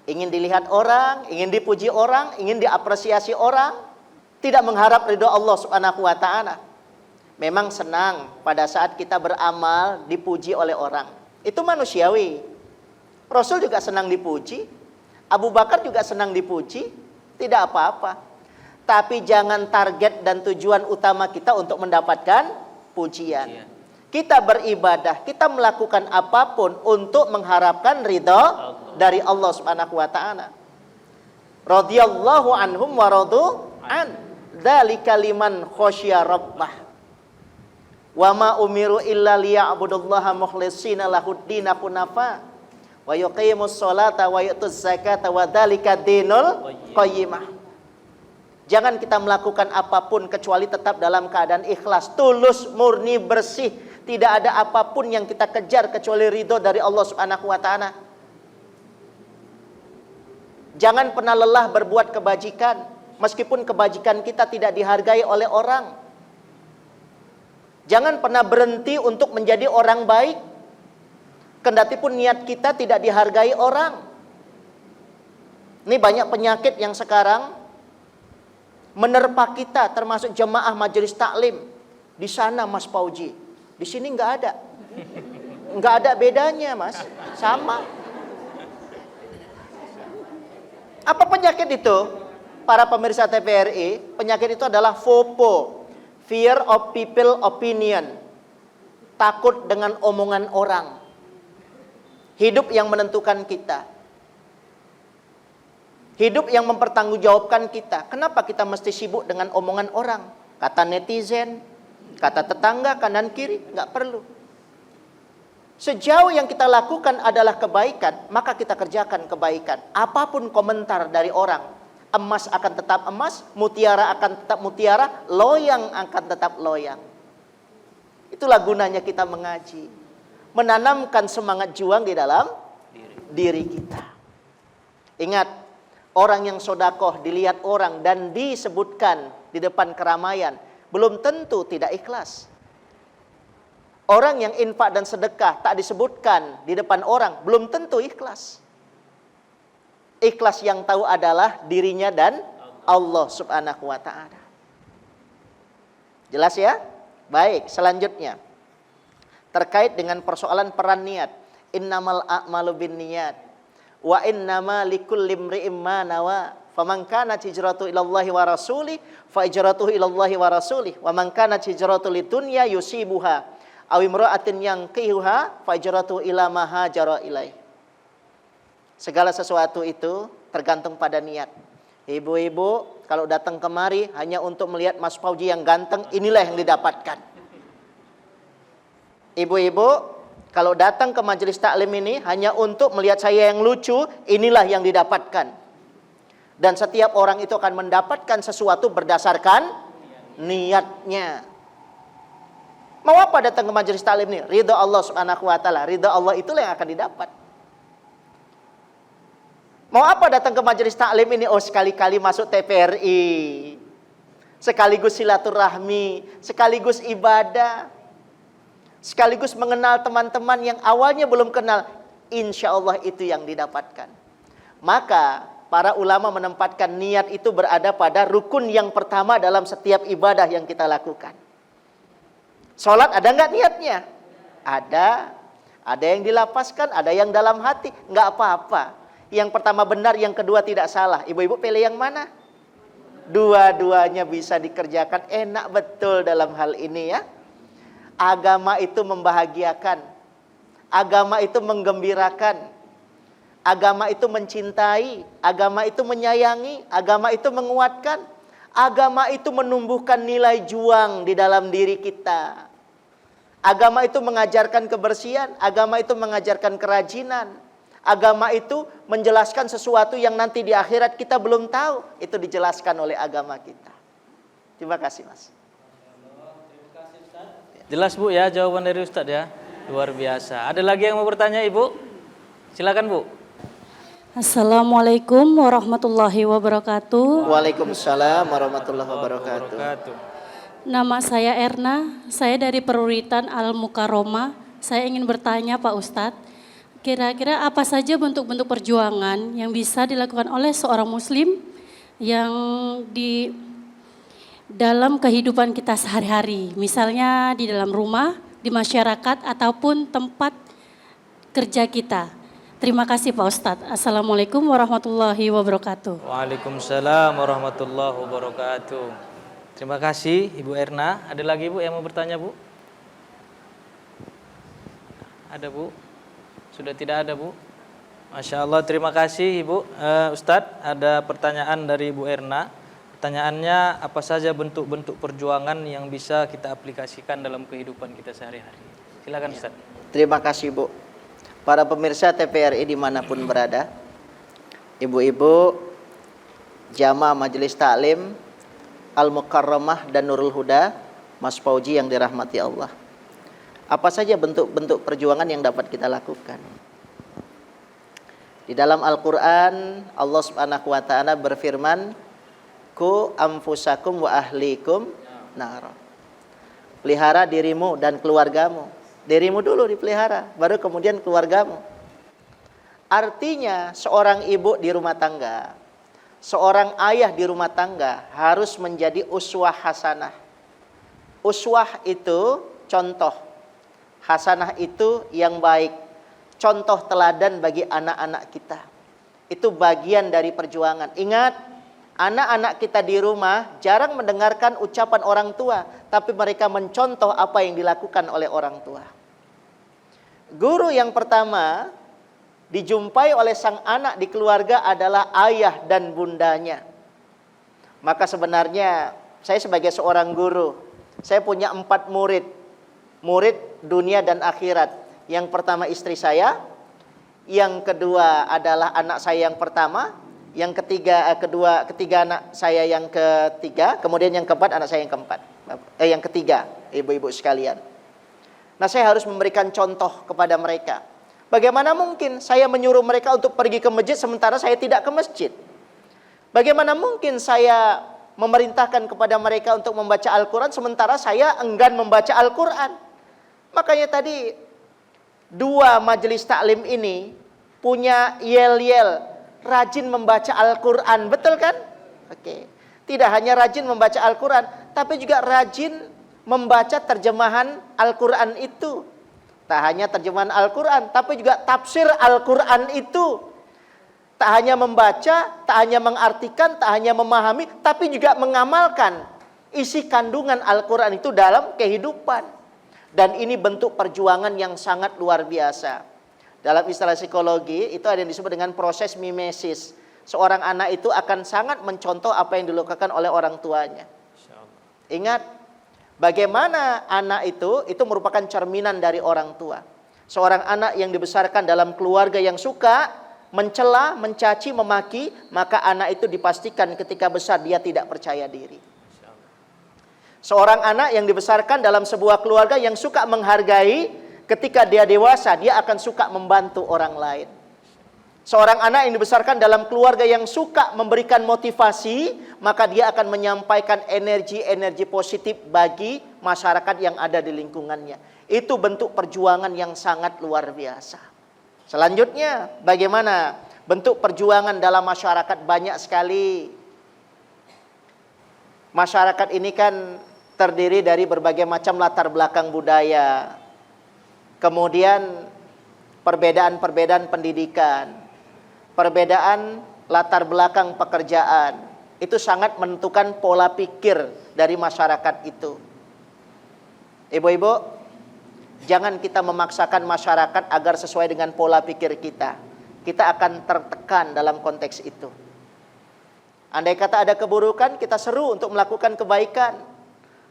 Speaker 5: Ingin dilihat orang, ingin dipuji orang, ingin diapresiasi orang, tidak mengharap ridho Allah Subhanahu wa ta'ala. Memang senang pada saat kita beramal dipuji oleh orang. Itu manusiawi. Rasul juga senang dipuji, Abu Bakar juga senang dipuji, tidak apa-apa. Tapi jangan target dan tujuan utama kita untuk mendapatkan pujian. Kita beribadah, kita melakukan apapun untuk mengharapkan ridho dari Allah Subhanahu wa ta'ala. Radhiyallahu anhum wa radu an. Dzalika liman khosya rabbah. Wa ma umiru illa liya'budullaha mukhlishina lahuddin hunafa wa yuqimus sholata wa yutuz zakata wa dzalika dinul qayyimah. Jangan kita melakukan apapun kecuali tetap dalam keadaan ikhlas, tulus, murni, bersih. Tidak ada apapun yang kita kejar kecuali ridho dari Allah Subhanahu wa ta'ala. Jangan pernah lelah berbuat kebajikan meskipun kebajikan kita tidak dihargai oleh orang. Jangan pernah berhenti untuk menjadi orang baik kendati pun niat kita tidak dihargai orang. Ini banyak penyakit yang sekarang menerpa kita, termasuk jemaah majelis taklim. Di sana Mas Fauji, di sini nggak ada. Nggak ada bedanya Mas, sama. Apa penyakit itu? Para pemirsa TVRI, penyakit itu adalah FOPO, Fear of People Opinion. Takut dengan omongan orang. Hidup yang menentukan kita. Hidup yang mempertanggungjawabkan kita. Kenapa kita mesti sibuk dengan omongan orang? Kata netizen, kata tetangga, kanan kiri, nggak perlu. Sejauh yang kita lakukan adalah kebaikan, maka kita kerjakan kebaikan. Apapun komentar dari orang, emas akan tetap emas, mutiara akan tetap mutiara, loyang akan tetap loyang. Itulah gunanya kita mengaji. Menanamkan semangat juang di dalam diri kita. Ingat, orang yang sodakoh dilihat orang dan disebutkan di depan keramaian, belum tentu tidak ikhlas. Orang yang infak dan sedekah tak disebutkan di depan orang, belum tentu ikhlas. Ikhlas yang tahu adalah dirinya dan Allah Subhanahu wa ta'ala. Jelas ya? Baik, selanjutnya. Terkait dengan persoalan peran niat. Innamal a'malu binniyat. Wa innama likulli imri'im ma nawa. Faman kanat hijratuhu ilallahi wa rasulih fa hijratuhu ilallahi wa rasulih. Wa man kanat hijratuhu lidunya yusibuha aw imra'atin yankihuha fa hijratuhu ila ma hajara ilaih. Segala sesuatu itu tergantung pada niat. Ibu-ibu kalau datang kemari hanya untuk melihat Mas Fauji yang ganteng, inilah yang didapatkan. Ibu-ibu kalau datang ke majelis taklim ini hanya untuk melihat saya yang lucu, inilah yang didapatkan. Dan setiap orang itu akan mendapatkan sesuatu berdasarkan niatnya. Mau apa datang ke majelis taklim ini? Ridha Allah Subhanahu wa ta'ala. Ridha Allah itulah yang akan didapat. Mau apa datang ke majelis taklim ini? Oh, sekali-kali masuk TVRI. Sekaligus silaturahmi, sekaligus ibadah. Sekaligus mengenal teman-teman yang awalnya belum kenal. Insya Allah itu yang didapatkan. Maka para ulama menempatkan niat itu berada pada rukun yang pertama dalam setiap ibadah yang kita lakukan. Sholat ada nggak niatnya? Ada. Ada yang dilapaskan, ada yang dalam hati. Nggak apa-apa. Yang pertama benar, yang kedua tidak salah. Ibu-ibu pilih yang mana? Dua-duanya bisa dikerjakan. Enak betul dalam hal ini ya. Agama itu membahagiakan. Agama itu menggembirakan. Agama itu mencintai. Agama itu menyayangi. Agama itu menguatkan. Agama itu menumbuhkan nilai juang di dalam diri kita. Agama itu mengajarkan kebersihan, agama itu mengajarkan kerajinan. Agama itu menjelaskan sesuatu yang nanti di akhirat kita belum tahu. Itu dijelaskan oleh agama kita. Terima kasih, Mas.
Speaker 1: Jelas Bu ya jawaban dari Ustadz ya. Luar biasa. Ada lagi yang mau bertanya Ibu? Silakan Bu.
Speaker 9: Assalamualaikum warahmatullahi wabarakatuh.
Speaker 5: Waalaikumsalam warahmatullahi wabarakatuh.
Speaker 9: Nama saya Erna, saya dari Peruritan Al-Mukarromah. Saya ingin bertanya Pak Ustadz, kira-kira apa saja bentuk-bentuk perjuangan yang bisa dilakukan oleh seorang muslim yang di dalam kehidupan kita sehari-hari, misalnya di dalam rumah, di masyarakat, ataupun tempat kerja kita. Terima kasih Pak Ustadz. Assalamualaikum warahmatullahi wabarakatuh.
Speaker 1: Waalaikumsalam warahmatullahi wabarakatuh. Terima kasih Ibu Erna. Ada lagi Bu yang mau bertanya Bu? Ada Bu? Sudah tidak ada Bu? Masya Allah, terima kasih Ibu. Ustadz, ada pertanyaan dari Ibu Erna. Pertanyaannya, apa saja bentuk-bentuk perjuangan yang bisa kita aplikasikan dalam kehidupan kita sehari-hari? Silakan Ustadz.
Speaker 5: Terima kasih Bu. Para pemirsa TVRI dimanapun berada, ibu-ibu, jamaah Majelis Taklim Al-Mukarromah dan Nurul Huda, Mas Fauji yang dirahmati Allah. Apa saja bentuk-bentuk perjuangan yang dapat kita lakukan? Di dalam Al-Quran, Allah Subhanahu wa Ta'ala berfirman, "Ku anfusakum wa ahlikum nar." Pelihara dirimu dan keluargamu. Dirimu dulu dipelihara, baru kemudian keluargamu. Artinya, seorang ibu di rumah tangga, seorang ayah di rumah tangga harus menjadi uswah hasanah. Uswah itu contoh, hasanah itu yang baik, contoh teladan bagi anak-anak kita. Itu bagian dari perjuangan. Ingat, anak-anak kita di rumah jarang mendengarkan ucapan orang tua, tapi mereka mencontoh apa yang dilakukan oleh orang tua. Guru yang pertama dijumpai oleh sang anak di keluarga adalah ayah dan bundanya. Maka sebenarnya saya sebagai seorang guru, saya punya 4 murid. Murid dunia dan akhirat. Yang pertama istri saya, yang kedua adalah anak saya yang pertama, yang ketiga anak saya yang ketiga, kemudian yang keempat anak saya yang keempat. Yang ketiga, ibu-ibu sekalian. Nah, saya harus memberikan contoh kepada mereka. Bagaimana mungkin saya menyuruh mereka untuk pergi ke masjid sementara saya tidak ke masjid? Bagaimana mungkin saya memerintahkan kepada mereka untuk membaca Al-Quran sementara saya enggan membaca Al-Quran? Makanya tadi 2 majelis taklim ini punya yel-yel rajin membaca Al-Quran, betul kan? Oke. Tidak hanya rajin membaca Al-Quran, tapi juga rajin membaca terjemahan Al-Quran itu. Tak hanya terjemahan Al-Quran, tapi juga tafsir Al-Quran itu. Tak hanya membaca, tak hanya mengartikan, tak hanya memahami, tapi juga mengamalkan isi kandungan Al-Quran itu dalam kehidupan. Dan ini bentuk perjuangan yang sangat luar biasa. Dalam istilah psikologi, itu ada yang disebut dengan proses mimesis. Seorang anak itu akan sangat mencontoh apa yang dilakukan oleh orang tuanya. Ingat, bagaimana anak itu merupakan cerminan dari orang tua. Seorang anak yang dibesarkan dalam keluarga yang suka mencela, mencaci, memaki, maka anak itu dipastikan ketika besar dia tidak percaya diri. Seorang anak yang dibesarkan dalam sebuah keluarga yang suka menghargai, ketika dia dewasa dia akan suka membantu orang lain. Seorang anak yang dibesarkan dalam keluarga yang suka memberikan motivasi, maka dia akan menyampaikan energi-energi positif bagi masyarakat yang ada di lingkungannya. Itu bentuk perjuangan yang sangat luar biasa. Selanjutnya, bagaimana bentuk perjuangan dalam masyarakat? Banyak sekali. Masyarakat ini kan terdiri dari berbagai macam latar belakang budaya. Kemudian perbedaan-perbedaan pendidikan, perbedaan latar belakang pekerjaan, itu sangat menentukan pola pikir dari masyarakat itu. Ibu-ibu, jangan kita memaksakan masyarakat agar sesuai dengan pola pikir kita. Kita akan tertekan dalam konteks itu. Andai kata ada keburukan, kita seru untuk melakukan kebaikan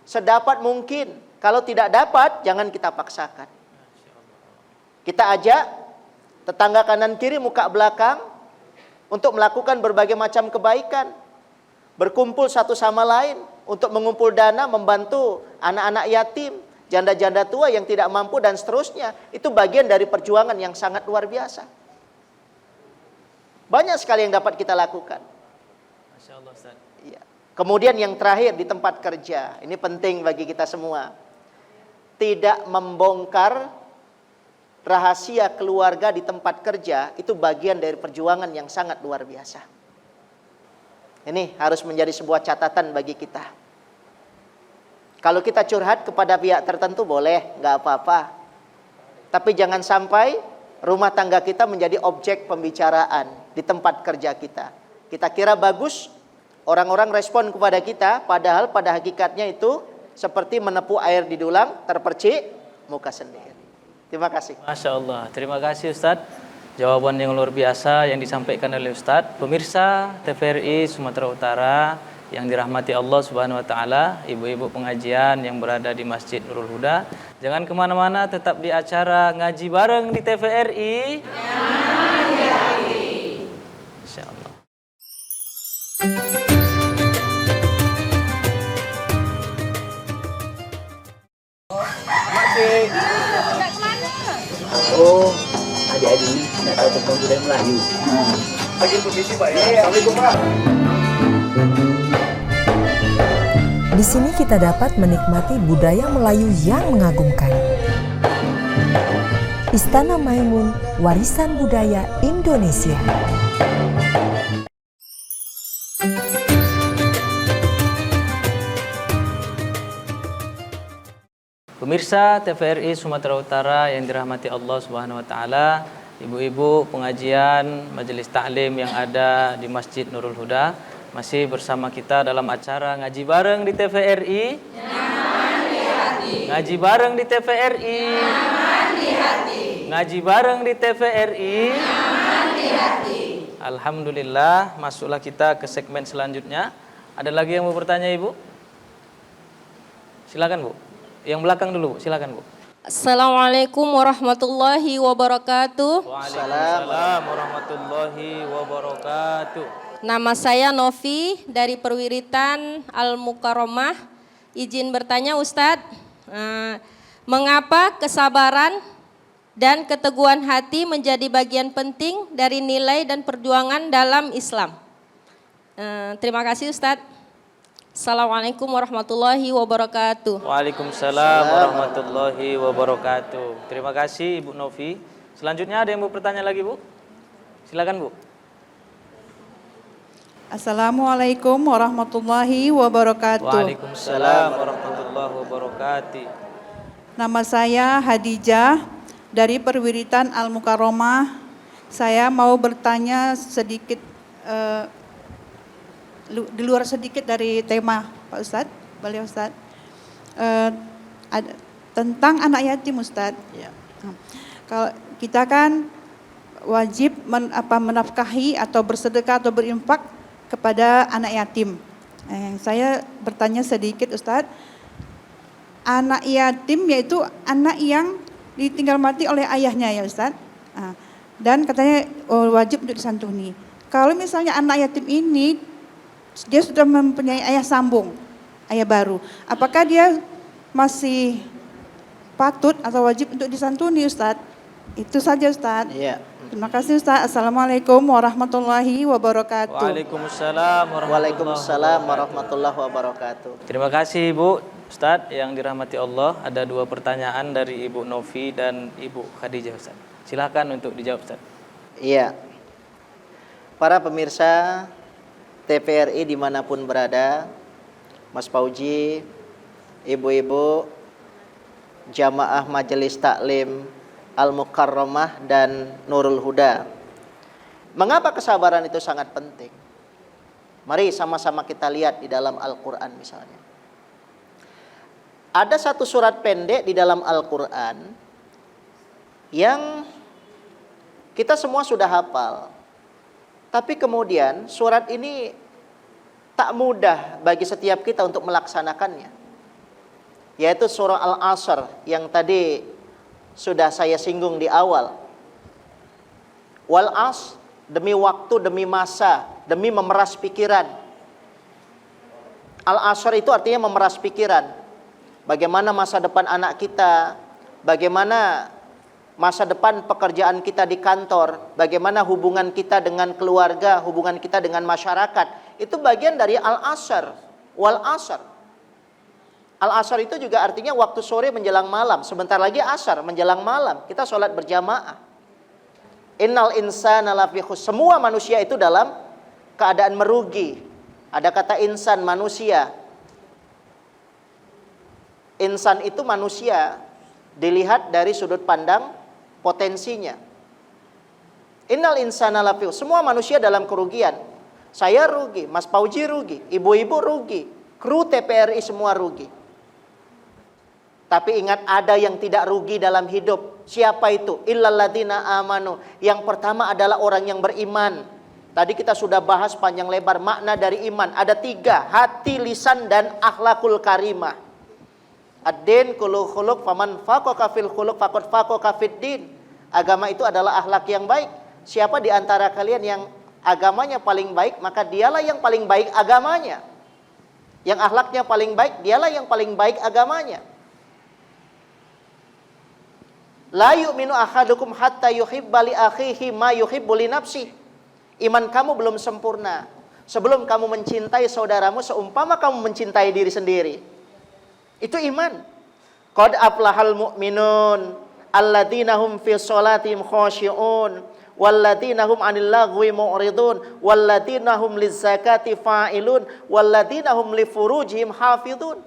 Speaker 5: sedapat mungkin. Kalau tidak dapat, jangan kita paksakan. Kita ajak tetangga kanan kiri, muka belakang untuk melakukan berbagai macam kebaikan. Berkumpul satu sama lain untuk mengumpul dana, membantu anak-anak yatim, janda-janda tua yang tidak mampu, dan seterusnya. Itu bagian dari perjuangan yang sangat luar biasa. Banyak sekali yang dapat kita lakukan.
Speaker 1: Masya Allah, Ustaz.
Speaker 5: Ya. Kemudian yang terakhir di tempat kerja, ini penting bagi kita semua. Tidak membongkar rahasia keluarga di tempat kerja, itu bagian dari perjuangan yang sangat luar biasa. Ini harus menjadi sebuah catatan bagi kita. Kalau kita curhat kepada pihak tertentu boleh, nggak apa-apa. Tapi jangan sampai rumah tangga kita menjadi objek pembicaraan di tempat kerja kita. Kita kira bagus, orang-orang respon kepada kita, padahal pada hakikatnya itu seperti menepuk air di dulang, terpercik muka sendiri. Terima kasih.
Speaker 1: Masya Allah, terima kasih Ustadz. Jawaban yang luar biasa yang disampaikan oleh Ustadz. Pemirsa TVRI Sumatera Utara yang dirahmati Allah Subhanahu Wa Taala, ibu-ibu pengajian yang berada di Masjid Nurul Huda, jangan kemana-mana, tetap di acara ngaji bareng di TVRI. Insya Allah.
Speaker 10: Oh, adik-adik tidak tahu tentang budaya Melayu. Lagi permisi Pak ya. Assalamualaikum Pak.
Speaker 11: Di sini kita dapat menikmati budaya Melayu yang mengagumkan. Istana Maimun, warisan budaya Indonesia.
Speaker 1: Pemirsa TVRI Sumatera Utara yang dirahmati Allah Subhanahu Wa Taala, ibu-ibu pengajian majelis taklim yang ada di Masjid Nurul Huda, masih bersama kita dalam acara ngaji bareng di TVRI. Ngaji bareng di TVRI. Ngaji bareng di TVRI. Alhamdulillah, masuklah kita ke segmen selanjutnya. Ada lagi yang mau bertanya Ibu? Silakan Bu. Yang belakang dulu, silakan Bu.
Speaker 12: Assalamualaikum warahmatullahi wabarakatuh.
Speaker 1: Waalaikumsalam warahmatullahi wabarakatuh.
Speaker 12: Nama saya Novi dari Perwiritan Al-Mukaromah. Izin bertanya Ustadz, mengapa kesabaran dan keteguhan hati menjadi bagian penting dari nilai dan perjuangan dalam Islam? Terima kasih Ustadz. Assalamualaikum warahmatullahi wabarakatuh.
Speaker 1: Waalaikumsalam warahmatullahi wabarakatuh. Terima kasih Ibu Novi. Selanjutnya ada yang mau bertanya lagi Bu? Silakan Bu.
Speaker 13: Assalamualaikum warahmatullahi wabarakatuh.
Speaker 1: Waalaikumsalam warahmatullahi wabarakatuh.
Speaker 13: Nama saya Hadijah dari Perwiritan Al-Mukaromah. Saya mau bertanya sedikit di luar sedikit dari tema Pak Ustadz, boleh Ustadz, tentang anak yatim Ustadz.
Speaker 5: Ya.
Speaker 13: Kalau kita kan wajib menafkahi atau bersedekah atau berinfak kepada anak yatim. Saya bertanya sedikit Ustadz, anak yatim yaitu anak yang ditinggal mati oleh ayahnya ya Ustadz, dan katanya wajib untuk disantuni. Kalau misalnya anak yatim ini dia sudah mempunyai ayah sambung, ayah baru, apakah dia masih patut atau wajib untuk disantuni Ustadz? Itu saja Ustadz.
Speaker 5: Iya.
Speaker 13: Terima kasih Ustadz. Assalamualaikum warahmatullahi wabarakatuh.
Speaker 5: Waalaikumsalam warahmatullahi wabarakatuh.
Speaker 1: Terima kasih Ibu. Ustadz yang dirahmati Allah, ada dua pertanyaan dari Ibu Novi dan Ibu Khadijah Ustadz. Silakan untuk dijawab Ustadz.
Speaker 5: Iya. Para pemirsa TVRI dimanapun berada, Mas Fauji, ibu-ibu, jamaah majelis taklim Al-Mukarramah dan Nurul Huda. Mengapa kesabaran itu sangat penting? Mari sama-sama kita lihat di dalam Al-Quran misalnya. Ada satu surat pendek di dalam Al-Quran yang kita semua sudah hafal. Tapi kemudian surat ini tak mudah bagi setiap kita untuk melaksanakannya. yaitu surah Al-Asr yang tadi sudah saya singgung di awal. Wal as, demi waktu, demi masa, demi memeras pikiran. Al-Asr itu artinya memeras pikiran. Bagaimana masa depan anak kita, bagaimana masa depan pekerjaan kita di kantor, bagaimana hubungan kita dengan keluarga, hubungan kita dengan masyarakat. Itu bagian dari Al-Asr. Wal asr. Al-Asr itu juga artinya waktu sore menjelang malam. Sebentar lagi asar menjelang malam. Kita sholat berjamaah. Innal insana lafi khusr. Semua manusia itu dalam keadaan merugi. Ada kata insan, manusia. Insan itu manusia dilihat dari sudut pandang potensinya. Innal insana lafi khusr. Semua manusia dalam kerugian. Saya rugi, Mas Pauji rugi, ibu-ibu rugi, kru TPRI semua rugi. Tapi ingat, ada yang tidak rugi dalam hidup. Siapa itu? Illal ladzina amanu. Yang pertama adalah orang yang beriman. Tadi kita sudah bahas panjang lebar makna dari iman. Ada 3, hati, lisan, dan akhlakul karimah. Ad-din kullu khuluq faman faqaqa fil khuluq faqad faqaqa fid din. Agama itu adalah akhlak yang baik. Siapa di antara kalian yang agamanya paling baik, maka dialah yang paling baik agamanya. Yang akhlaknya paling baik, dialah yang paling baik agamanya. La yu'minu ahadukum hatta yuhibba li akhihi ma yuhibbu li nafsihi. Iman kamu belum sempurna sebelum kamu mencintai saudaramu seumpama kamu mencintai diri sendiri. Itu iman. Qad aflahal mu'minun alladzina hum fi sholatihim khashi'un walladzina hum 'anil lagwi mu'ridun walladzina hum lizzakati fa'ilun walladzina hum li furujihim hafizun.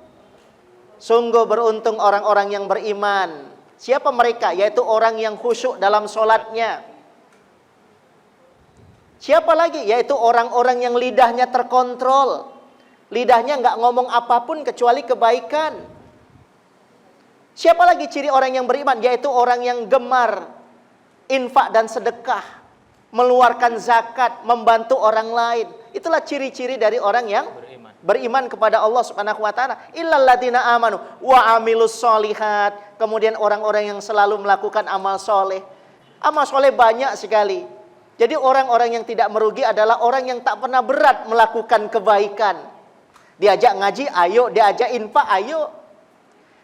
Speaker 5: Sungguh beruntung orang-orang yang beriman. Siapa mereka? Yaitu orang yang khusyuk dalam sholatnya. Siapa lagi? Yaitu orang-orang yang lidahnya terkontrol. Lidahnya nggak ngomong apapun kecuali kebaikan. Siapa lagi ciri orang yang beriman? Yaitu orang yang gemar infak dan sedekah, meluarkan zakat, membantu orang lain. Itulah ciri-ciri dari orang yang beriman kepada Allah Subhanahu wa taala. Illal ladzina amanu wa amilus solihat. Kemudian orang-orang yang selalu melakukan amal soleh. Amal soleh banyak sekali. Jadi orang-orang yang tidak merugi adalah orang yang tak pernah berat melakukan kebaikan. Diajak ngaji, ayo. Diajak infak, ayo.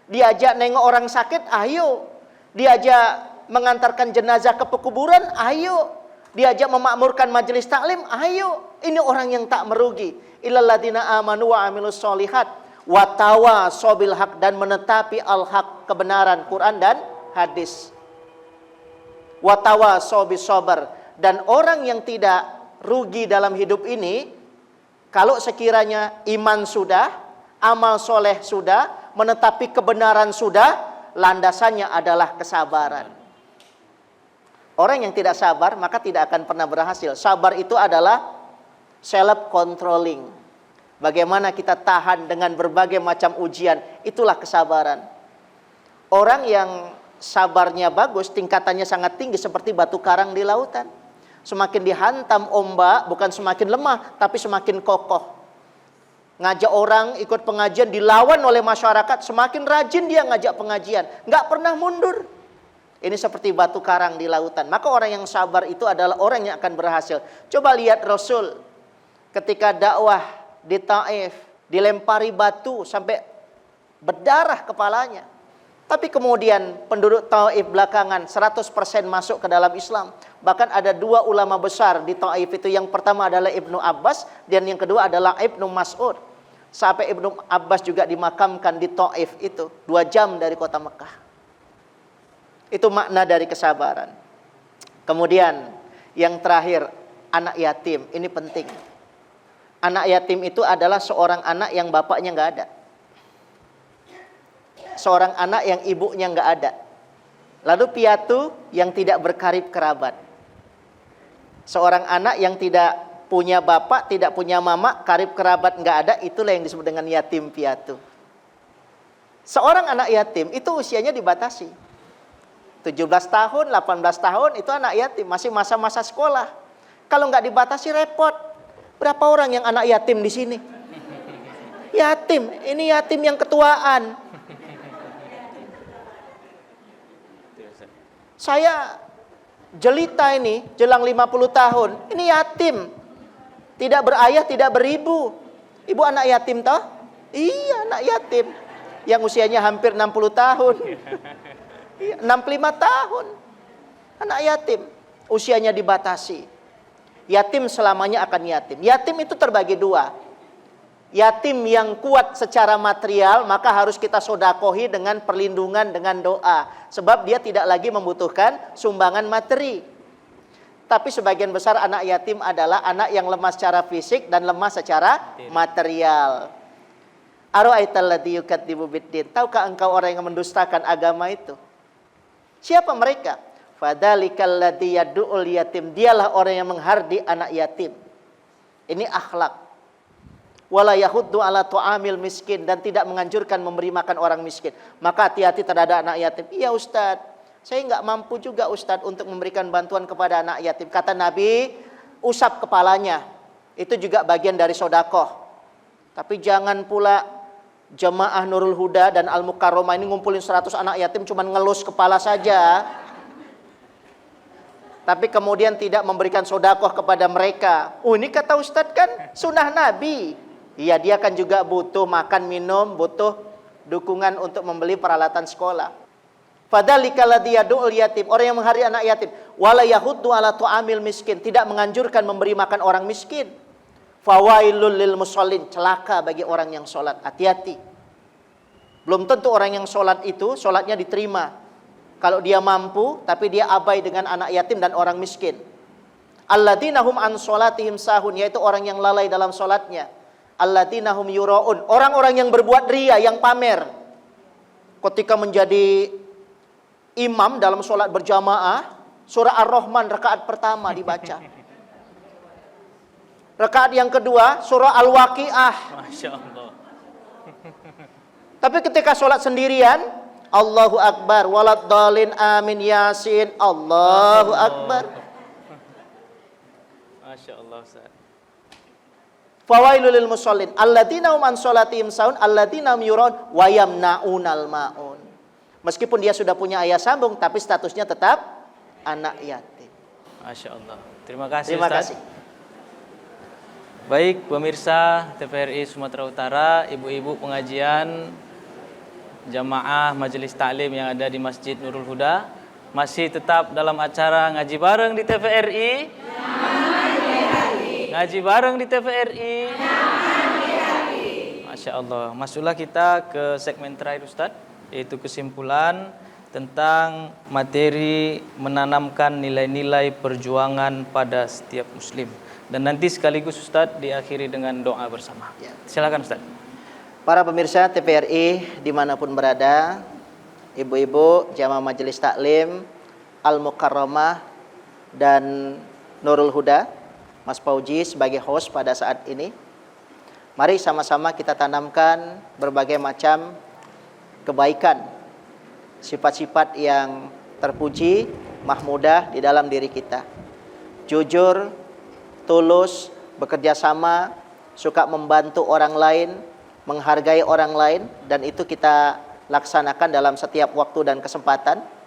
Speaker 5: Diajak nengok orang sakit, ayo. Diajak mengantarkan jenazah ke pekuburan, ayo. Diajak memakmurkan majelis taklim, ayo. Ini orang yang tak merugi. Illal ladzina amanu wa amilus solihat wa tawasaw bil haq, dan menetapi al-haq, kebenaran, Quran dan hadis. Wa tawasaw bis sabar. Dan orang yang tidak rugi dalam hidup ini, kalau sekiranya iman sudah, amal soleh sudah, menetapi kebenaran sudah, landasannya adalah kesabaran. Orang yang tidak sabar maka tidak akan pernah berhasil. Sabar itu adalah self-controlling. Bagaimana kita tahan dengan berbagai macam ujian, itulah kesabaran. Orang yang sabarnya bagus, tingkatannya sangat tinggi seperti batu karang di lautan. Semakin dihantam ombak, bukan semakin lemah, tapi semakin kokoh. Ngajak orang ikut pengajian, dilawan oleh masyarakat, semakin rajin dia ngajak pengajian, nggak pernah mundur. Ini seperti batu karang di lautan. Maka orang yang sabar itu adalah orang yang akan berhasil. Coba lihat Rasul ketika dakwah di Taif, dilempari batu sampai berdarah kepalanya. Tapi kemudian penduduk Taif belakangan 100% masuk ke dalam Islam. Bahkan ada 2 ulama besar di Taif itu. Yang pertama adalah Ibnu Abbas dan yang kedua adalah Ibnu Mas'ud. Sampai Ibnu Abbas juga dimakamkan di Taif itu, 2 jam dari kota Mekah. Itu makna dari kesabaran. Kemudian yang terakhir, anak yatim. Ini penting. Anak yatim itu adalah seorang anak yang bapaknya nggak ada. Seorang anak yang ibunya nggak ada. Lalu piatu yang tidak berkarib kerabat. Seorang anak yang tidak punya bapak, tidak punya mama, karib kerabat nggak ada, itulah yang disebut dengan yatim piatu. Seorang anak yatim itu usianya dibatasi. 17 tahun, 18 tahun itu anak yatim, masih masa-masa sekolah. Kalau nggak dibatasi repot. Berapa orang yang anak yatim di sini? Yatim, ini yatim yang ketuaan. Saya jelita ini jelang 50 tahun. Ini yatim. Tidak berayah, tidak beribu. Ibu anak yatim toh? Iya, anak yatim. Yang usianya hampir 60 tahun. 65 tahun. Anak yatim. Usianya dibatasi. Yatim selamanya akan yatim. Yatim itu terbagi dua. Yatim yang kuat secara material, maka harus kita sodakohi dengan perlindungan, dengan doa. Sebab dia tidak lagi membutuhkan sumbangan materi. Tapi sebagian besar anak yatim adalah anak yang lemah secara fisik dan lemah secara material. Ara'aital ladzi yukadzibu biddin. Tahukah engkau orang yang mendustakan agama itu? Siapa mereka? Fadzalikal ladzi yad'ul yatim. Dialah orang yang menghardi anak yatim. Ini akhlak. Wala yahuddu ala tu'amil miskin, dan tidak menganjurkan memberi makan orang miskin. Maka hati-hati terhadap anak yatim. Iya Ustaz, saya nggak mampu juga Ustaz untuk memberikan bantuan kepada anak yatim. Kata Nabi, usap kepalanya. Itu juga bagian dari sodakoh. Tapi jangan pula jemaah Nurul Huda dan Al-Mukarromah ini ngumpulin 100 anak yatim cuman ngelus kepala saja. Tapi kemudian tidak memberikan sodakoh kepada mereka. Oh, ini kata Ustadz kan sunnah Nabi. Iya, dia kan juga butuh makan minum, butuh dukungan untuk membeli peralatan sekolah. Fadzalikal ladzi yad'ul yatim, orang yang menghardi anak yatim. Wala yahuddu ala tu'amil miskin, tidak menganjurkan memberi makan orang miskin. Fawailul lil musallin, celaka bagi orang yang sholat. Hati-hati. Belum tentu orang yang sholat itu sholatnya diterima. Kalau dia mampu, tapi dia abai dengan anak yatim dan orang miskin. Alladzina hum an sholatihim sahun, yaitu orang yang lalai dalam sholatnya. Alladzina hum yura'un, orang-orang yang berbuat ria, yang pamer. Ketika menjadi imam dalam sholat berjamaah, surah Ar-Rahman rakaat pertama dibaca. Rakaat yang kedua, surah Al-Waqi'ah.
Speaker 1: Masya Allah.
Speaker 5: Tapi ketika sholat sendirian, Allahu Akbar, waladdallin amin yasin, Allahu Akbar.
Speaker 1: Masya Allah Ustaz.
Speaker 5: Fawailul lil musallin alladzina hum an sholatihim sahun alladzina hum yura'un wa yamna'unal ma'un. Meskipun dia sudah punya ayah sambung, tapi statusnya tetap anak yatim.
Speaker 1: Masya Allah. Terima kasih
Speaker 5: Terima
Speaker 1: Ustaz.
Speaker 5: kasih.
Speaker 1: Baik pemirsa TVRI Sumatera Utara, ibu-ibu pengajian jamaah majelis taklim yang ada di Masjid Nurul Huda, masih tetap dalam acara ngaji bareng di TVRI. Ngaji bareng di TVRI. Masya Allah. Masuklah kita ke segmen terakhir Ustadz, yaitu kesimpulan tentang materi menanamkan nilai-nilai perjuangan pada setiap muslim. Dan nanti sekaligus Ustadz diakhiri dengan doa bersama. Silakan Ustadz.
Speaker 5: Para pemirsa TVRI dimanapun berada, ibu-ibu jamaah majelis taklim Al-Mukarromah dan Nurul Huda, Mas Pauji sebagai host pada saat ini. Mari sama-sama kita tanamkan berbagai macam kebaikan, sifat-sifat yang terpuji, mahmudah di dalam diri kita. Jujur, tulus, bekerja sama, suka membantu orang lain, menghargai orang lain, dan itu kita laksanakan dalam setiap waktu dan kesempatan.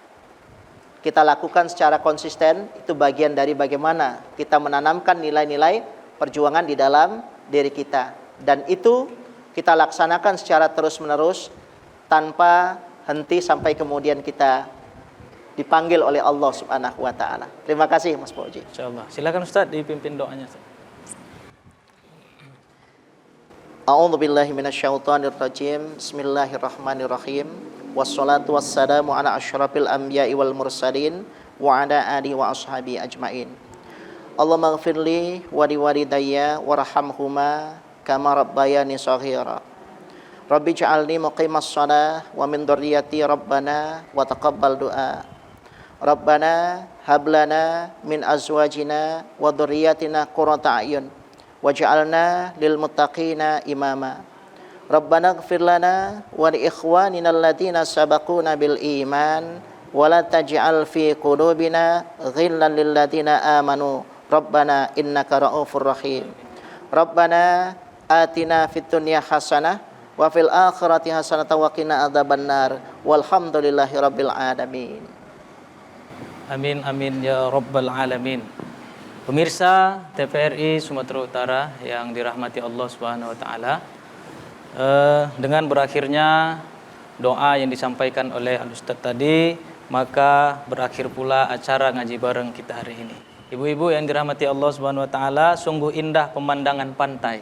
Speaker 5: Kita lakukan secara konsisten, itu bagian dari bagaimana kita menanamkan nilai-nilai perjuangan di dalam diri kita. Dan itu kita laksanakan secara terus-menerus tanpa henti sampai kemudian kita dipanggil oleh Allah Subhanahu wa taala. Terima kasih Mas Pauji.
Speaker 1: Insyaallah. Silakan Ustaz dipimpin doanya.
Speaker 5: A'udzu billahi minasyaitonir rajim. Bismillahirrahmanirrahim. Wassalatu wassalamu ala asyrafil anbiya'i wal mursalin wa ala alihi wa ashabi ajmain. Allahumma ighfirli wa liwalidayya warhamhuma kama rabbayani shaghira. Rabbi ij'alni muqimas shalah wa min dzurriyyati rabbana wa taqabbal du'a. Rabbana hab lana min azwajina wa dzurriyyatina qurrata a'yun waj'alna lil muttaqina imama. Rabbana ighfir lana wa li ikhwanina alladziina sabaquna bil iman wa la taj'al fi qulubina ghillan lil ladziina amanu Rabbana innaka ra'ufur rahim. Rabbana atina fid dunya hasanah wa fil akhirati hasanah wa qina adzabannar walhamdulillahi rabbil alamin.
Speaker 1: Amin amin ya rabbal alamin. Pemirsa TVRI Sumatera Utara yang dirahmati Allah Subhanahu wa taala, dengan berakhirnya doa yang disampaikan oleh Al-Ustadz tadi, maka berakhir pula acara ngaji bareng kita hari ini. Ibu-ibu yang dirahmati Allah Subhanahu wa taala, sungguh indah pemandangan pantai.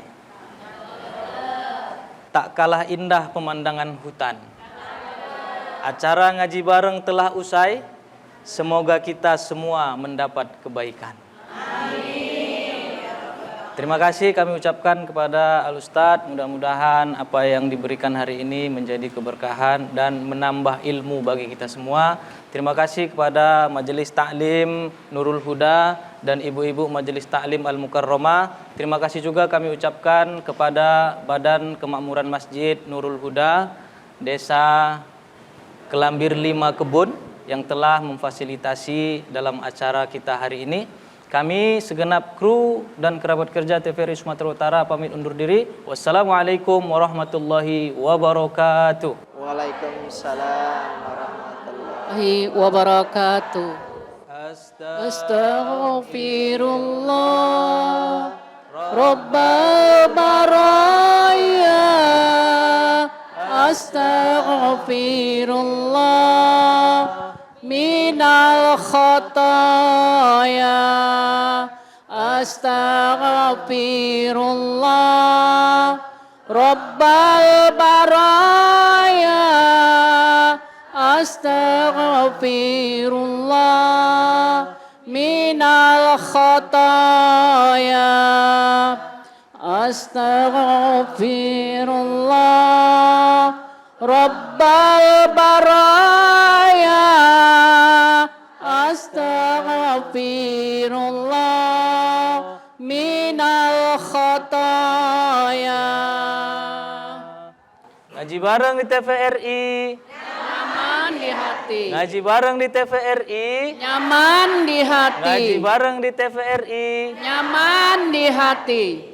Speaker 1: Tak kalah indah pemandangan hutan. Acara ngaji bareng telah usai. Semoga kita semua mendapat kebaikan. Terima kasih kami ucapkan kepada Al-Ustadz, mudah-mudahan apa yang diberikan hari ini menjadi keberkahan dan menambah ilmu bagi kita semua. Terima kasih kepada Majelis Ta'lim Nurul Huda dan ibu-ibu Majelis Ta'lim Al-Mukarramah. Terima kasih juga kami ucapkan kepada Badan Kemakmuran Masjid Nurul Huda Desa Kelambir 5 Kebun yang telah memfasilitasi dalam acara kita hari ini. Kami segenap kru dan kerabat kerja TVRI Sumatera Utara pamit undur diri. Wassalamualaikum warahmatullahi wabarakatuh.
Speaker 5: Waalaikumsalam warahmatullahi
Speaker 6: wabarakatuh. Astaghfirullah Rabbal baraya. Astaghfirullah minal khataya. Astaghfirullah Rabbal baraya. Astaghfirullah minal khataya. Astaghfirullah Rabbal baraya. Astaghfirullah minal khataya.
Speaker 1: Ngaji bareng di TVRI.
Speaker 6: Nyaman di hati.
Speaker 1: Ngaji bareng di TVRI.
Speaker 6: Nyaman di hati.
Speaker 1: Ngaji bareng di TVRI.
Speaker 6: Nyaman di hati.